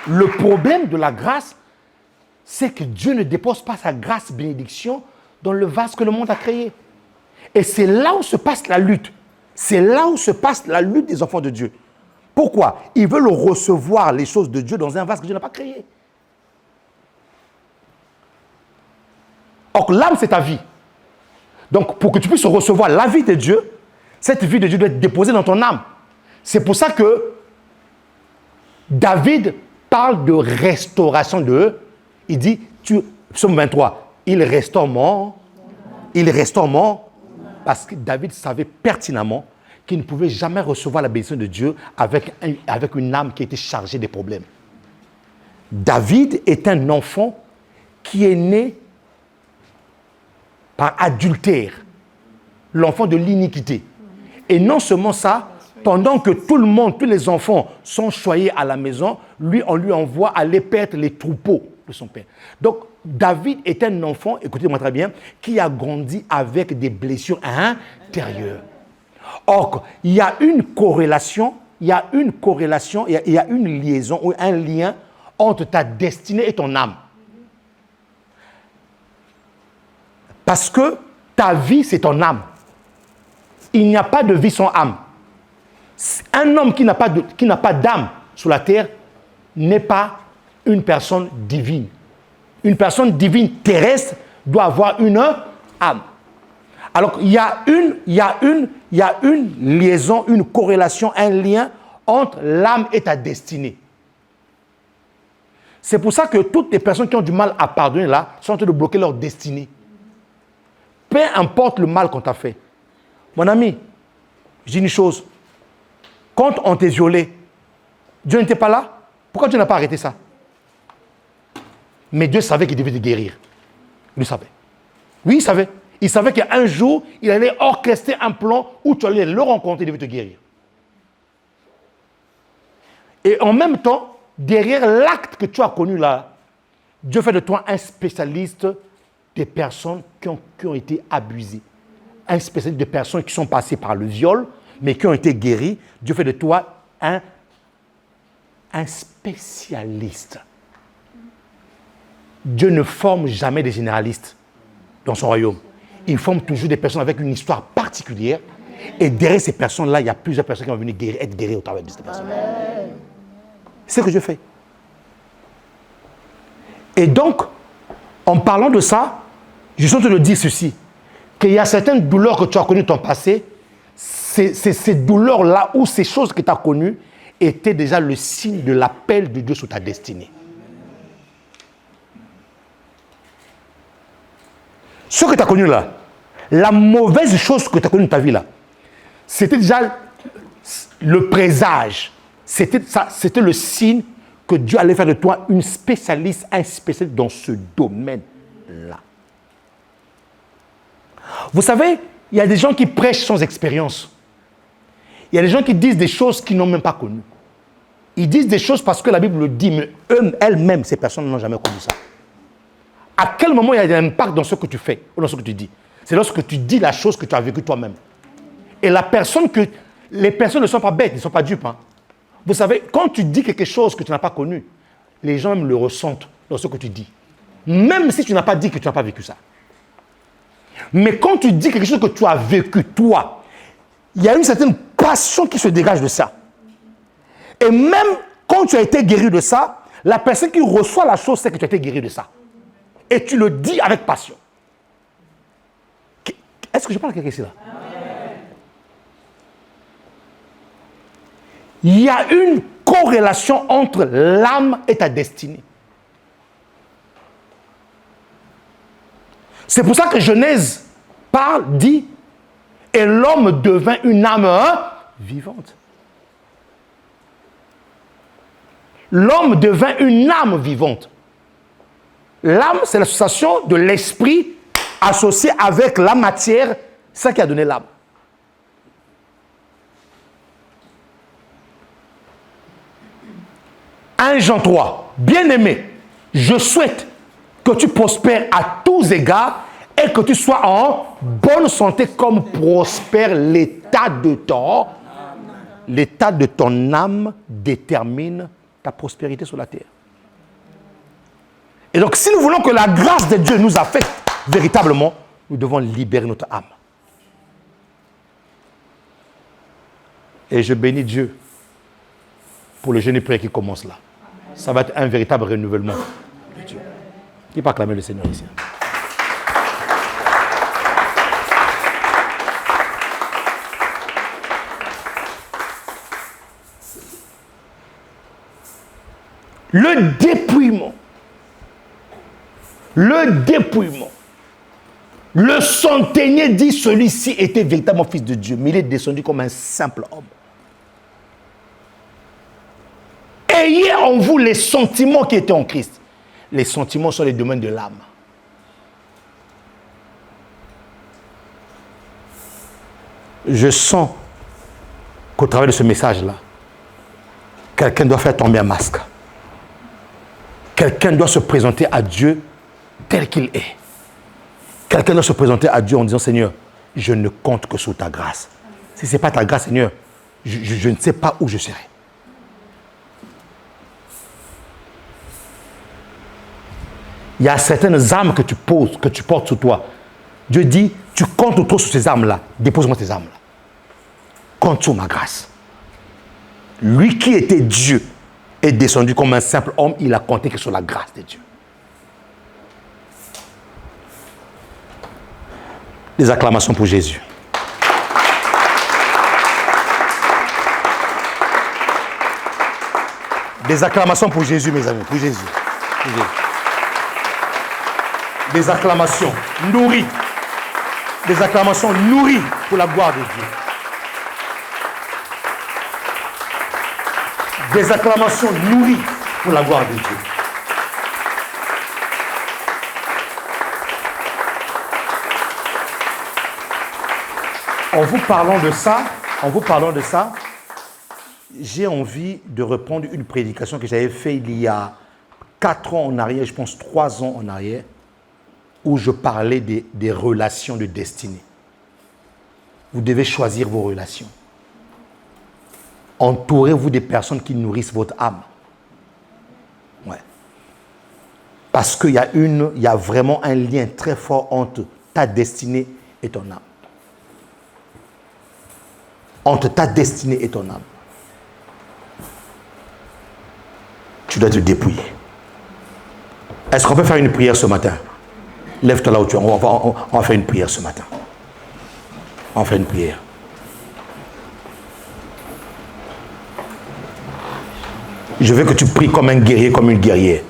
[SPEAKER 1] Le problème de la grâce, c'est que Dieu ne dépose pas sa grâce bénédiction dans le vase que le monde a créé. Et c'est là où se passe la lutte. C'est là où se passe la lutte des enfants de Dieu. Pourquoi? Ils veulent recevoir les choses de Dieu dans un vase que Dieu n'a pas créé. Or, l'âme, c'est ta vie. Donc, pour que tu puisses recevoir la vie de Dieu, cette vie de Dieu doit être déposée dans ton âme. C'est pour ça que David parle de restauration de eux. Il dit, psaume 23, il restaure mon. Parce que David savait pertinemment qu'il ne pouvait jamais recevoir la bénédiction de Dieu avec une âme qui était chargée des problèmes. David est un enfant qui est né par adultère, l'enfant de l'iniquité. Et non seulement ça, pendant que tout le monde, tous les enfants sont choyés à la maison, lui, on lui envoie aller perdre les troupeaux de son père. Donc, David est un enfant, écoutez-moi très bien, qui a grandi avec des blessures intérieures. Or, il y a une corrélation, il y a une liaison ou un lien entre ta destinée et ton âme. Parce que ta vie, c'est ton âme. Il n'y a pas de vie sans âme. Un homme qui n'a pas d'âme sur la terre n'est pas une personne divine. Une personne divine terrestre doit avoir une âme. Alors, il y a une liaison, une corrélation, un lien entre l'âme et ta destinée. C'est pour ça que toutes les personnes qui ont du mal à pardonner là sont en train de bloquer leur destinée. Peu importe le mal qu'on t'a fait. Mon ami, je dis une chose. Quand on t'a violé, Dieu n'était pas là. Pourquoi Dieu n'a pas arrêté ça? Mais Dieu savait qu'il devait te guérir. Il le savait. Oui, il savait. Il savait qu'un jour, il allait orchestrer un plan où tu allais le rencontrer, il devait te guérir. Et en même temps, derrière l'acte que tu as connu là, Dieu fait de toi un spécialiste des personnes qui ont été abusées. Un spécialiste des personnes qui sont passées par le viol, mais qui ont été guéries. Dieu fait de toi un spécialiste. Dieu ne forme jamais des généralistes dans son royaume. Il forme toujours des personnes avec une histoire particulière. Et derrière ces personnes-là, il y a plusieurs personnes qui vont venir être guéries au travers de ces personnes. C'est ce que je fais. Et donc, en parlant de ça, je suis en train de dire ceci, qu'il y a certaines douleurs que tu as connues dans ton passé, ces douleurs-là ou ces choses que tu as connues étaient déjà le signe de l'appel de Dieu sur ta destinée. Ce que tu as connu là, la mauvaise chose que tu as connue dans ta vie là, c'était déjà le présage. C'était le signe que Dieu allait faire de toi un spécialiste dans ce domaine-là. Vous savez, il y a des gens qui prêchent sans expérience. Il y a des gens qui disent des choses qu'ils n'ont même pas connues. Ils disent des choses parce que la Bible le dit, mais elles-mêmes, ces personnes n'ont jamais connu ça. À quel moment il y a un impact dans ce que tu fais ou dans ce que tu dis? C'est lorsque tu dis la chose que tu as vécue toi-même. Et les personnes ne sont pas bêtes, ne sont pas dupes. Hein. Vous savez, quand tu dis quelque chose que tu n'as pas connu, les gens même le ressentent dans ce que tu dis. Même si tu n'as pas dit que tu n'as pas vécu ça. Mais quand tu dis quelque chose que tu as vécu, toi, il y a une certaine passion qui se dégage de ça. Et même quand tu as été guéri de ça, la personne qui reçoit la chose sait que tu as été guéri de ça. Et tu le dis avec passion. Est-ce que je parle à quelqu'un ici là? Il y a une corrélation entre l'âme et ta destinée. C'est pour ça que Genèse dit, et l'homme devint une âme vivante. L'homme devint une âme vivante. L'âme, c'est l'association de l'esprit associé avec la matière, c'est ça qui a donné l'âme. Jean 3, bien-aimé, je souhaite que tu prospères à tous égards et que tu sois en bonne santé comme prospère l'état de ton âme détermine ta prospérité sur la terre. Et donc, si nous voulons que la grâce de Dieu nous affecte véritablement, nous devons libérer notre âme. Et je bénis Dieu pour le jeûne et prière qui commence là. Ça va être un véritable renouvellement de Dieu. Qui peut acclamer le Seigneur ici? Le dépouillement. Le dépouillement. Le centenier dit celui-ci était véritablement fils de Dieu, mais il est descendu comme un simple homme. Ayez en vous les sentiments qui étaient en Christ. Les sentiments sont les domaines de l'âme. Je sens qu'au travers de ce message-là, quelqu'un doit faire tomber un masque. Quelqu'un doit se présenter à Dieu tel qu'il est. Quelqu'un doit se présenter à Dieu en disant, Seigneur, je ne compte que sur ta grâce. Si ce n'est pas ta grâce, Seigneur, je ne sais pas où je serai. Il y a certaines âmes que tu portes sur toi. Dieu dit, tu comptes trop sur ces armes-là. Dépose-moi ces armes-là. Compte sur ma grâce. Lui qui était Dieu est descendu comme un simple homme. Il a compté que sur la grâce de Dieu. Des acclamations pour Jésus. Des acclamations pour Jésus, mes amis. Pour Jésus. Pour Jésus. Des acclamations nourries. Des acclamations nourries pour la gloire de Dieu. Des acclamations nourries pour la gloire de Dieu. En vous parlant de ça, j'ai envie de reprendre une prédication que j'avais faite il y a 4 ans en arrière, je pense 3 ans en arrière, où je parlais des relations de destinée. Vous devez choisir vos relations. Entourez-vous des personnes qui nourrissent votre âme. Ouais. Parce qu'il y a vraiment un lien très fort entre ta destinée et ton âme. Entre ta destinée et ton âme. Tu dois te dépouiller. Est-ce qu'on peut faire une prière ce matin? Lève-toi là où tu es. On va faire une prière ce matin. On va faire une prière. Je veux que tu pries comme un guerrier, comme une guerrière,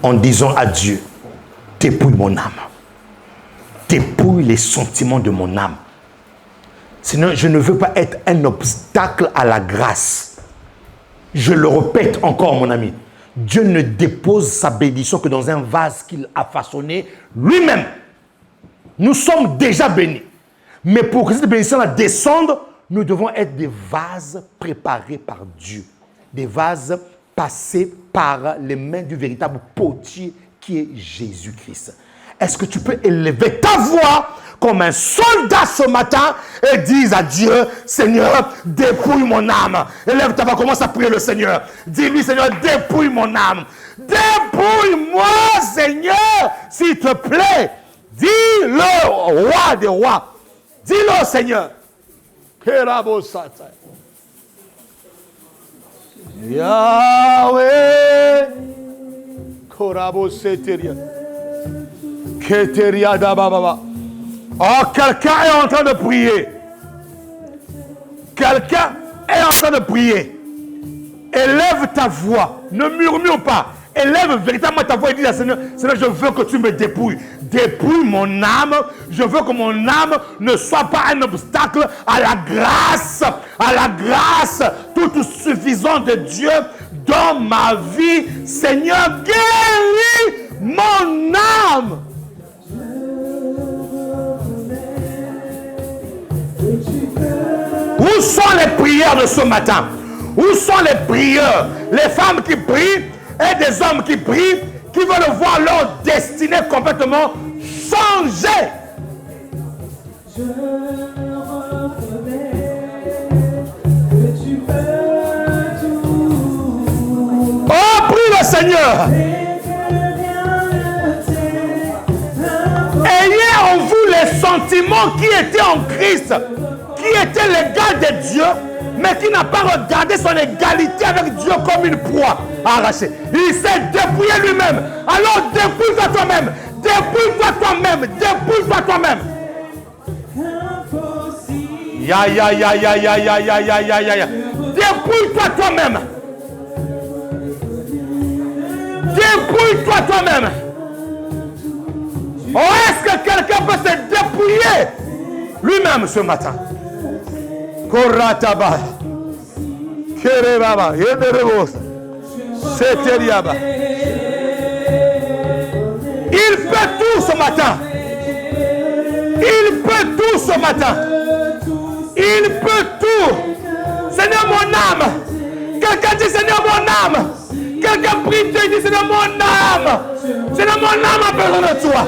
[SPEAKER 1] en disant à Dieu, dépouille mon âme. Dépouille les sentiments de mon âme. Sinon, je ne veux pas être un obstacle à la grâce. Je le répète encore, mon ami. Dieu ne dépose sa bénédiction que dans un vase qu'il a façonné lui-même. Nous sommes déjà bénis. Mais pour que cette bénédiction-là descende, nous devons être des vases préparés par Dieu. Des vases passés par les mains du véritable potier qui est Jésus-Christ. Est-ce que tu peux élever ta voix comme un soldat ce matin et dire à Dieu, Seigneur, dépouille mon âme. Élève ta voix, commence à prier le Seigneur. Dis-lui, Seigneur, dépouille mon âme. Dépouille-moi, Seigneur, s'il te plaît. Dis-le, roi des rois. Dis-le, Seigneur. Yahweh. Korabo seteria. Keteria dababa. Oh, quelqu'un est en train de prier. Quelqu'un est en train de prier. Élève ta voix. Ne murmure pas. Élève véritablement ta voix et dis à Seigneur, Seigneur, je veux que tu me dépouilles. Dépouille mon âme. Je veux que mon âme ne soit pas un obstacle à la grâce toute suffisante de Dieu dans ma vie. Seigneur, guéris mon âme. Où sont les prières de ce matin? Où sont les prieurs? Les femmes qui prient et des hommes qui prient, qui veulent voir leur destinée complètement changer. Je reconnais que tu peux tout. Oh, prie le Seigneur. Ayez en vous les sentiments qui étaient en Christ, qui était l'égal de Dieu, mais qui n'a pas regardé son égalité avec Dieu comme une proie arrachée. Il s'est dépouillé lui-même. Alors dépouille-toi toi-même. Dépouille-toi toi-même. Dépouille-toi toi-même. Ya. Dépouille-toi toi-même. Dépouille-toi toi-même. Oh, est-ce que quelqu'un peut se dépouiller lui-même ce matin? Korataba, Kerebaba, Yederebos, Seteriaba. Il peut tout ce matin. Il peut tout ce matin. Il peut tout. Seigneur, mon âme. Quelqu'un dit, Seigneur, mon âme. Quelqu'un prie, dit, Seigneur, mon âme. Seigneur, mon âme a besoin de toi.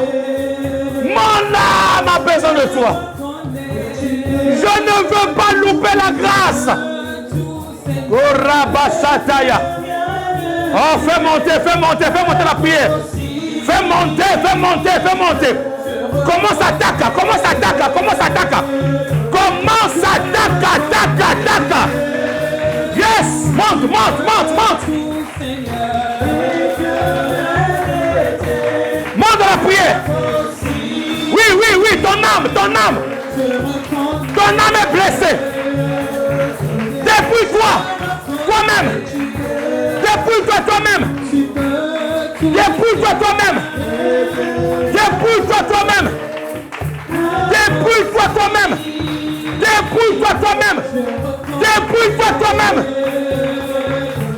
[SPEAKER 1] Mon âme a besoin de toi. Je ne veux pas louper la grâce. Oh, fais monter la prière. Fais monter. Commence à attaquer. Commence à taka. Yes, monte. Monte dans la prière. Oui, ton âme est blessée. Dépouille-toi toi-même. Dépouille-toi toi-même.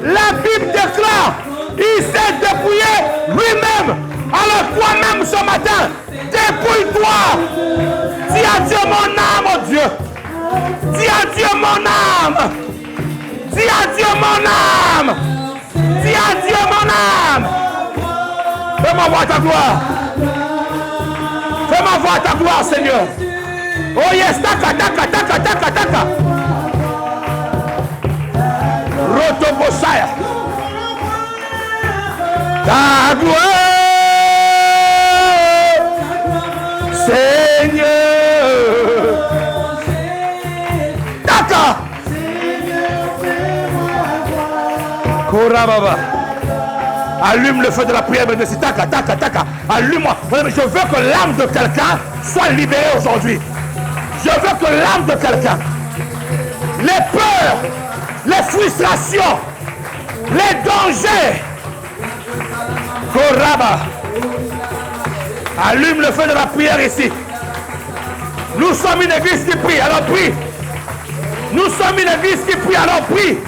[SPEAKER 1] La Bible déclare, il s'est dépouillé lui-même. Alors toi-même ce matin, dépouille-toi. Dis adieu mon âme, oh Dieu. Dis adieu mon âme. Fais-moi voir ta gloire. Fais-moi voir ta gloire, Seigneur. Oh yes, taka. Rotobosaya. Ta gloire, Seigneur. Taka. Korababa. Allume le feu de la prière, mais c'est taka. Allume-moi. Je veux que l'âme de quelqu'un soit libérée aujourd'hui. Je veux que l'âme de quelqu'un, les peurs, les frustrations, les dangers, Koraba, allume le feu de la prière ici. Nous sommes une église qui prie, alors prie. Nous sommes une église qui prie, alors prie.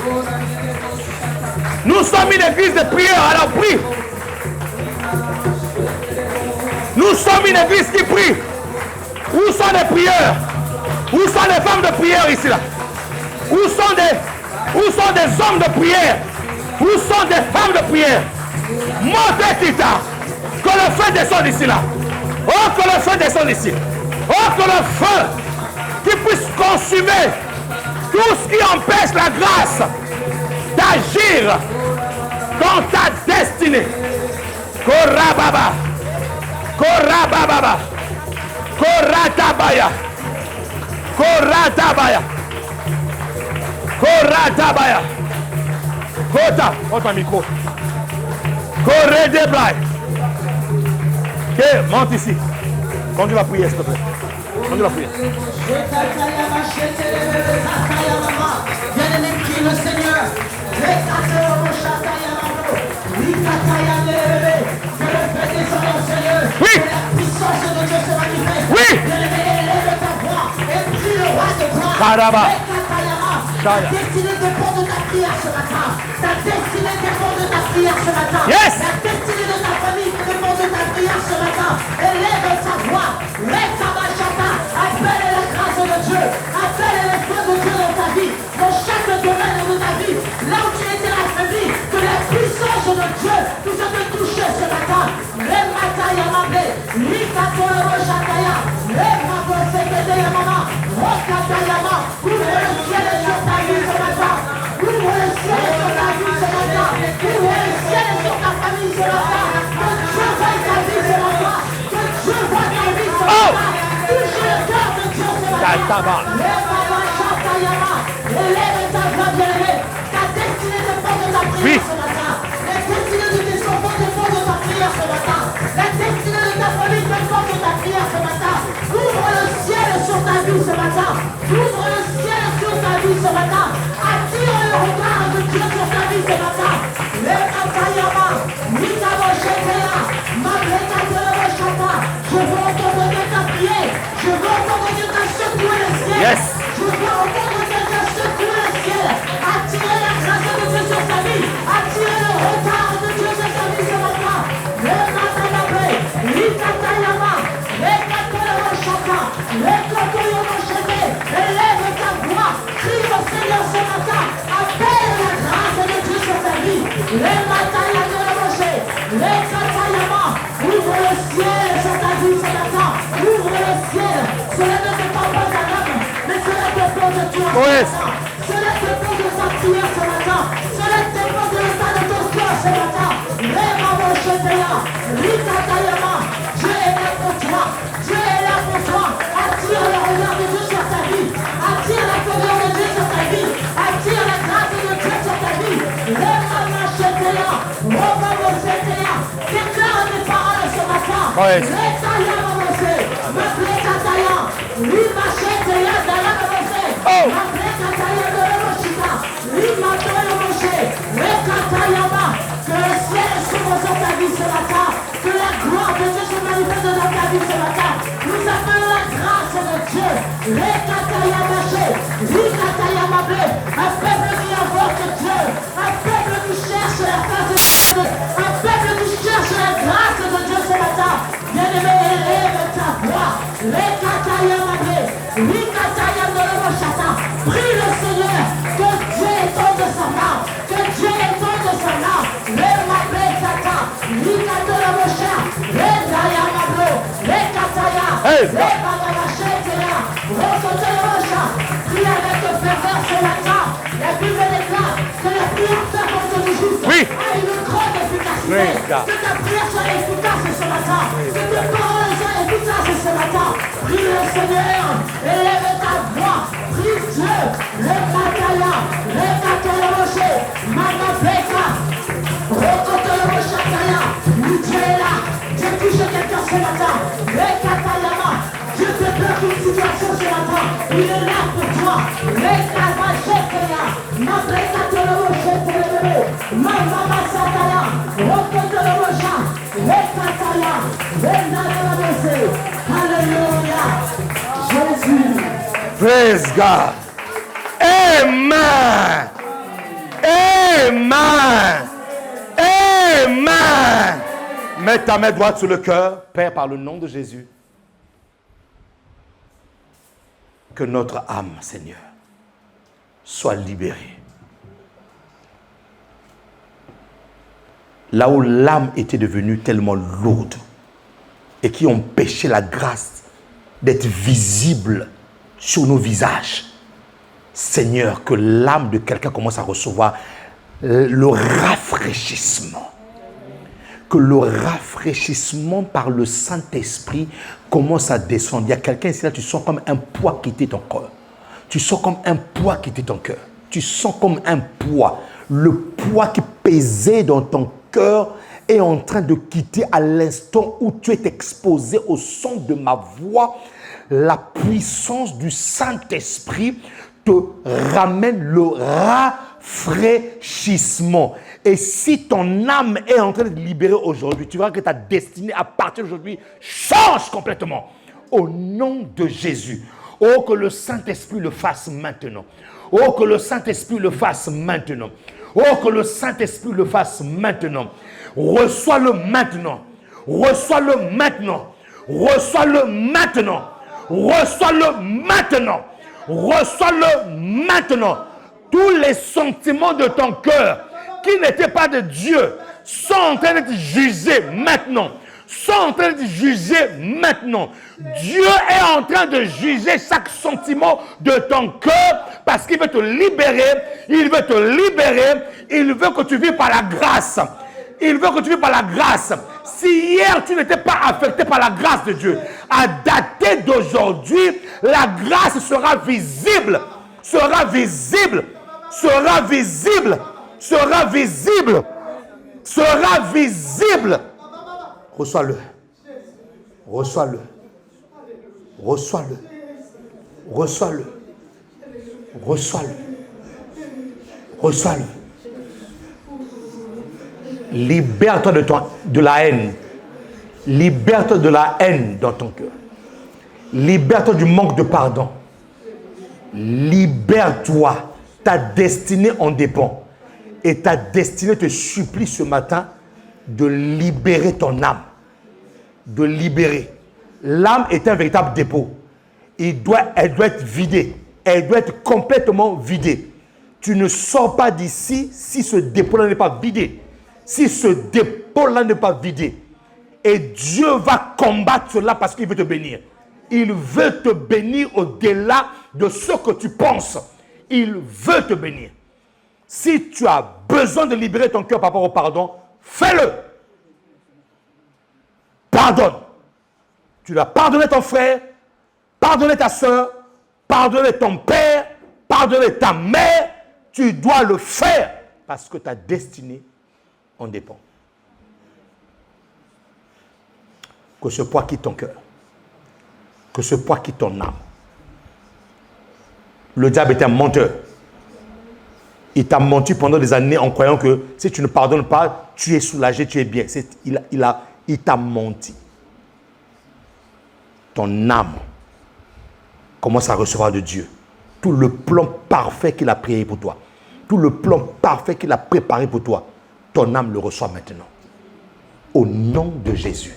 [SPEAKER 1] Nous sommes une église de prière, alors prie. Nous sommes une église qui prie. Où sont les prieurs? Où sont les femmes de prière ici là? Où sont des hommes de prière? Où sont des femmes de prière? Montez Tita. Que le feu descende ici là. Oh, que le feu descende ici. Oh, que le feu qui puisse consumer tout ce qui empêche la grâce d'agir dans ta destinée. Korababa. Koratabaya. Kota. Monte un micro. Koredeblai. Ok, monte ici. Conduis la prière, s'il te plaît. Conduis la prière.
[SPEAKER 2] Bien-aimé, prie le Seigneur.
[SPEAKER 1] Oui. Oui. Karaba.
[SPEAKER 2] Ta destinée dépend de ta prière ce matin. Ta destinée dépend de ta prière ce matin.
[SPEAKER 1] Yes.
[SPEAKER 2] La destinée de ta famille dépend de ta prière ce matin. Élève ta voix. Appelle la grâce de Dieu. Appelle l'esprit de Dieu dans ta vie. Dans chaque domaine de ta vie. Là où tu étais affaibli. Que la puissance de Dieu puisse te toucher ce matin. Ouvre le ciel sur ta vie ce matin. Ouvre le ciel sur ta vie ce matin. Ouvre le ciel sur ta famille ce matin. Que Dieu voie ta vie ce matin. Que Dieu voie ta vie ce matin. Touche le cœur de Dieu ce matin. Élève ta voix bien-aimée. Ta destinée dépend de ta prière ce matin. La destinée de tes enfants dépend de ta prière ce matin. La destinée de ta famille dépend de ta prière ce matin. Ouvre le ciel sur ta vie ce matin. Ouvre le ciel sur ta vie ce matin. Attire le regard de Dieu sur ta vie ce matin. Je veux entendre quelqu'un prier. Je veux entendre quelqu'un secouer le ciel.
[SPEAKER 1] Yes.
[SPEAKER 2] Je veux entendre quelqu'un secouer le ciel. Attirer la grâce de Dieu sur ta vie. Attirer le regard de Dieu sur ta vie ce matin. Élève ta voix. Crie au Seigneur ce matin. Appelle la grâce de Dieu sur ta vie. Ouvre le ciel sur ta vie ce matin. Ouvre le ciel. Cela ne dépend pas de l'homme, mais cela dépend de Dieu. Cela dépend de ta prière ce matin. Cela dépend de l'état de ton cœur ce matin. Dieu est là pour toi. Dieu est là pour toi. Attire le regard de Dieu
[SPEAKER 1] Yes.
[SPEAKER 2] Que le ciel s'ouvre sur ta vie ce matin. Que la gloire de Dieu se manifeste dans ta vie ce matin. Nous appelons la grâce de Dieu. Un peuple qui invoque Dieu. Un peuple qui cherche la face de Dieu. Un peuple qui cherche la grâce de Dieu ce matin. Bien-aimé, élève ta voix. Prie le Seigneur que Dieu étende sa main. Que Dieu étende sa main. Prie avec ferveur ce matin. La Bible déclare que la prière fervente du juste a une grande efficacité. Que ta prière soit efficace ce matin. Que tes paroles soient efficaces ce matin. Prie le Seigneur. Élève ta voix. Prie Dieu. Le Kataya. Le Kataya Moshe. Mama Peka. Dieu est là, Dieu touche quelqu'un ce matin. Les Katayama, Dieu te donne une situation ce matin. Il est là pour toi. Les Katayama, ma Pekatolomo, ma Mama Sataya, Rokotolomo, les Katayama, les Nalamose. Alléluia. Jésus.
[SPEAKER 1] Praise God. Amen. Amen. Amen. Mets ta main droite sur le cœur, Père, par le nom de Jésus. Que notre âme, Seigneur, soit libérée. Là où l'âme était devenue tellement lourde et qui empêchait la grâce d'être visible sur nos visages. Seigneur, que l'âme de quelqu'un commence à recevoir le rafraîchissement. Que le rafraîchissement par le Saint-Esprit commence à descendre. Il y a quelqu'un ici, là, tu sens comme un poids quitter ton corps. Tu sens comme un poids quitter ton cœur. Tu sens comme un poids. Le poids qui pesait dans ton cœur est en train de quitter à l'instant où tu es exposé au son de ma voix. La puissance du Saint-Esprit te ramène le rafraîchissement. Et si ton âme est en train de te libérer aujourd'hui, tu verras que ta destinée à partir d'aujourd'hui change complètement. Au nom de Jésus. Oh, que le Saint-Esprit le fasse maintenant. Oh, que le Saint-Esprit le fasse maintenant. Oh, que le Saint-Esprit le fasse maintenant. Reçois-le maintenant. Reçois-le maintenant. Reçois-le maintenant. Reçois-le maintenant. Reçois-le maintenant. Tous les sentiments de ton cœur qui n'étaient pas de Dieu sont en train d'être jugés maintenant. Sont en train d'être jugés maintenant. Dieu est en train de juger chaque sentiment de ton cœur parce qu'il veut te libérer. Il veut te libérer. Il veut que tu vives par la grâce. Il veut que tu vives par la grâce. Si hier tu n'étais pas affecté par la grâce de Dieu, à dater d'aujourd'hui, la grâce sera visible. Sera visible. Sera visible. Sera visible. Sera visible. Reçois-le. Reçois-le. Reçois-le. Reçois-le. Reçois-le. Reçois-le. Libère-toi de la haine. Libère-toi de la haine dans ton cœur. Libère-toi du manque de pardon. Libère-toi. Ta destinée en dépend. Et ta destinée te supplie ce matin de libérer ton âme. De libérer. L'âme est un véritable dépôt. Elle doit être vidée. Elle doit être complètement vidée. Tu ne sors pas d'ici si ce dépôt-là n'est pas vidé. Si ce dépôt-là n'est pas vidé. Et Dieu va combattre cela parce qu'il veut te bénir. Il veut te bénir au-delà de ce que tu penses. Il veut te bénir. Si tu as besoin de libérer ton cœur par rapport au pardon, fais-le. Pardonne. Tu dois pardonner ton frère, pardonner ta soeur, pardonner ton père, pardonner ta mère. Tu dois le faire parce que ta destinée en dépend. Que ce poids quitte ton cœur. Que ce poids quitte ton âme. Le diable est un menteur. Il t'a menti pendant des années en croyant que si tu ne pardonnes pas, tu es soulagé, tu es bien. Il t'a menti. Ton âme commence à recevoir de Dieu tout le plan parfait qu'il a prié pour toi. Tout le plan parfait qu'il a préparé pour toi. Ton âme le reçoit maintenant. Au nom de Jésus.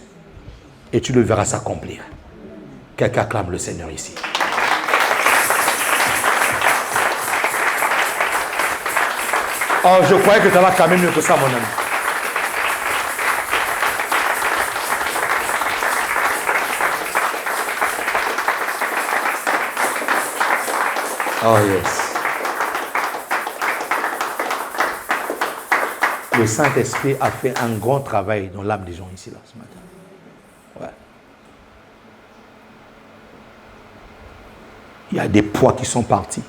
[SPEAKER 1] Et tu le verras s'accomplir. Quelqu'un acclame le Seigneur ici. Oh, je croyais que tu allais acclamer mieux que ça, mon ami. Oh, yes. Le Saint-Esprit a fait un grand travail dans l'âme des gens ici, là, ce matin. Ouais. Il y a des poids qui sont partis.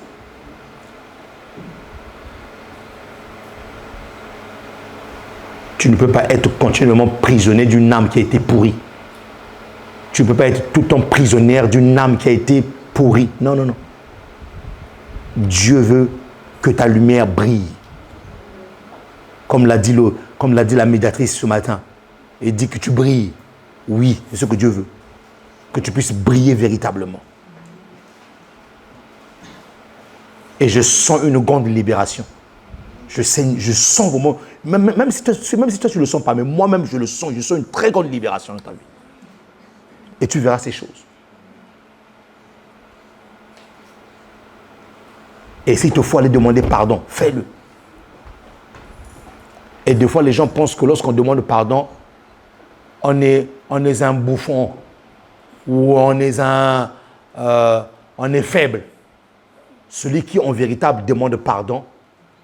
[SPEAKER 1] Tu ne peux pas être continuellement prisonnier d'une âme qui a été pourrie. Tu ne peux pas être tout le temps prisonnière d'une âme qui a été pourrie. Non, non, non. Dieu veut que ta lumière brille. Comme l'a dit la médiatrice ce matin. Il dit que tu brilles. Oui, c'est ce que Dieu veut. Que tu puisses briller véritablement. Et je sens une grande libération. Je sens vraiment, même si toi tu ne le sens pas, mais moi-même je sens une très grande libération dans ta vie. Et tu verras ces choses. Et s'il te faut aller demander pardon, fais-le. Et des fois les gens pensent que lorsqu'on demande pardon, on est un bouffon ou on est faible. Celui qui en véritable demande pardon,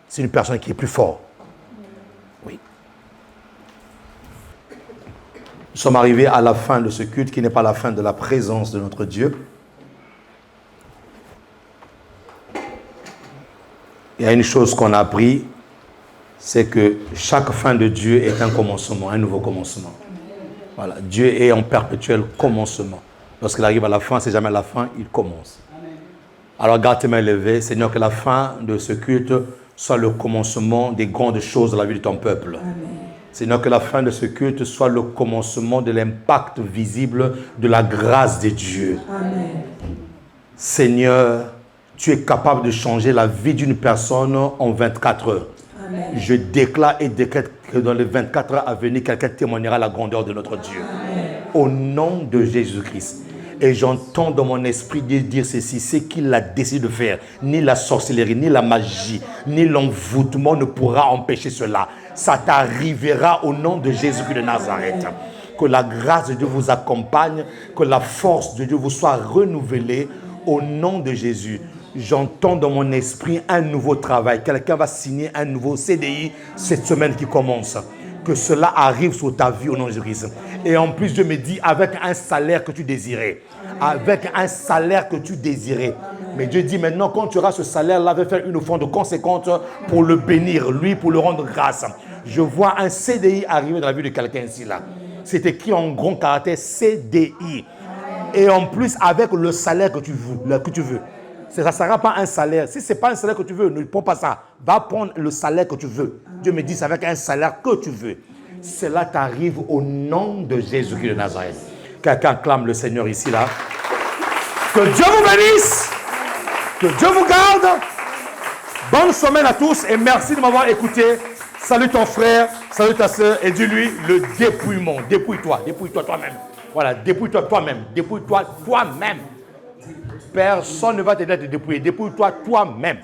[SPEAKER 1] c'est une personne qui est plus forte. Oui. Nous sommes arrivés à la fin de ce culte qui n'est pas la fin de la présence de notre Dieu. Il y a une chose qu'on a appris, c'est que chaque fin de Dieu est un commencement, un nouveau commencement. Voilà. Dieu est en perpétuel commencement. Lorsqu'il arrive à la fin, c'est jamais à la fin, il commence. Alors garde tes mains levées, Seigneur, que la fin de ce culte soit le commencement des grandes choses dans la vie de ton peuple. Amen. Seigneur, que la fin de ce culte soit le commencement de l'impact visible de la grâce de Dieu. Amen. Seigneur, tu es capable de changer la vie d'une personne en 24 heures. Amen. Je déclare et décrète que dans les 24 heures à venir, quelqu'un témoignera la grandeur de notre Dieu. Amen. Au nom de Jésus-Christ. Et j'entends dans mon esprit dire ceci, c'est qu'il a décidé de faire. Ni la sorcellerie, ni la magie, ni l'envoûtement ne pourra empêcher cela. Ça t'arrivera au nom de Jésus-Christ de Nazareth. Que la grâce de Dieu vous accompagne, que la force de Dieu vous soit renouvelée au nom de Jésus. J'entends dans mon esprit un nouveau travail. Quelqu'un va signer un nouveau CDI cette semaine qui commence. Que cela arrive sur ta vie au nom de Jésus-Christ. Et en plus, Dieu me dit, avec un salaire que tu désirais. Avec un salaire que tu désirais. Mais Dieu dit maintenant, quand tu auras ce salaire-là, va faire une offrande conséquente pour le bénir, lui, pour le rendre grâce. Je vois un CDI arriver dans la vie de quelqu'un ici, là. C'est écrit en grand caractère CDI. Et en plus, avec le salaire que tu veux. Ça ne sera pas un salaire. Si ce n'est pas un salaire que tu veux, ne prends pas ça. Va prendre le salaire que tu veux. Dieu me dit, c'est avec un salaire que tu veux. Cela t'arrive au nom de Jésus-Christ de Nazareth. Quelqu'un clame le Seigneur ici, là. Que Dieu vous bénisse. Que Dieu vous garde. Bonne semaine à tous et merci de m'avoir écouté. Salut ton frère, salut ta soeur et dis-lui le dépouillement. Dépouille-toi toi-même. Voilà, dépouille-toi toi-même. Dépouille-toi toi-même. Personne ne va t'aider à te dépouiller. Dépouille-toi toi-même.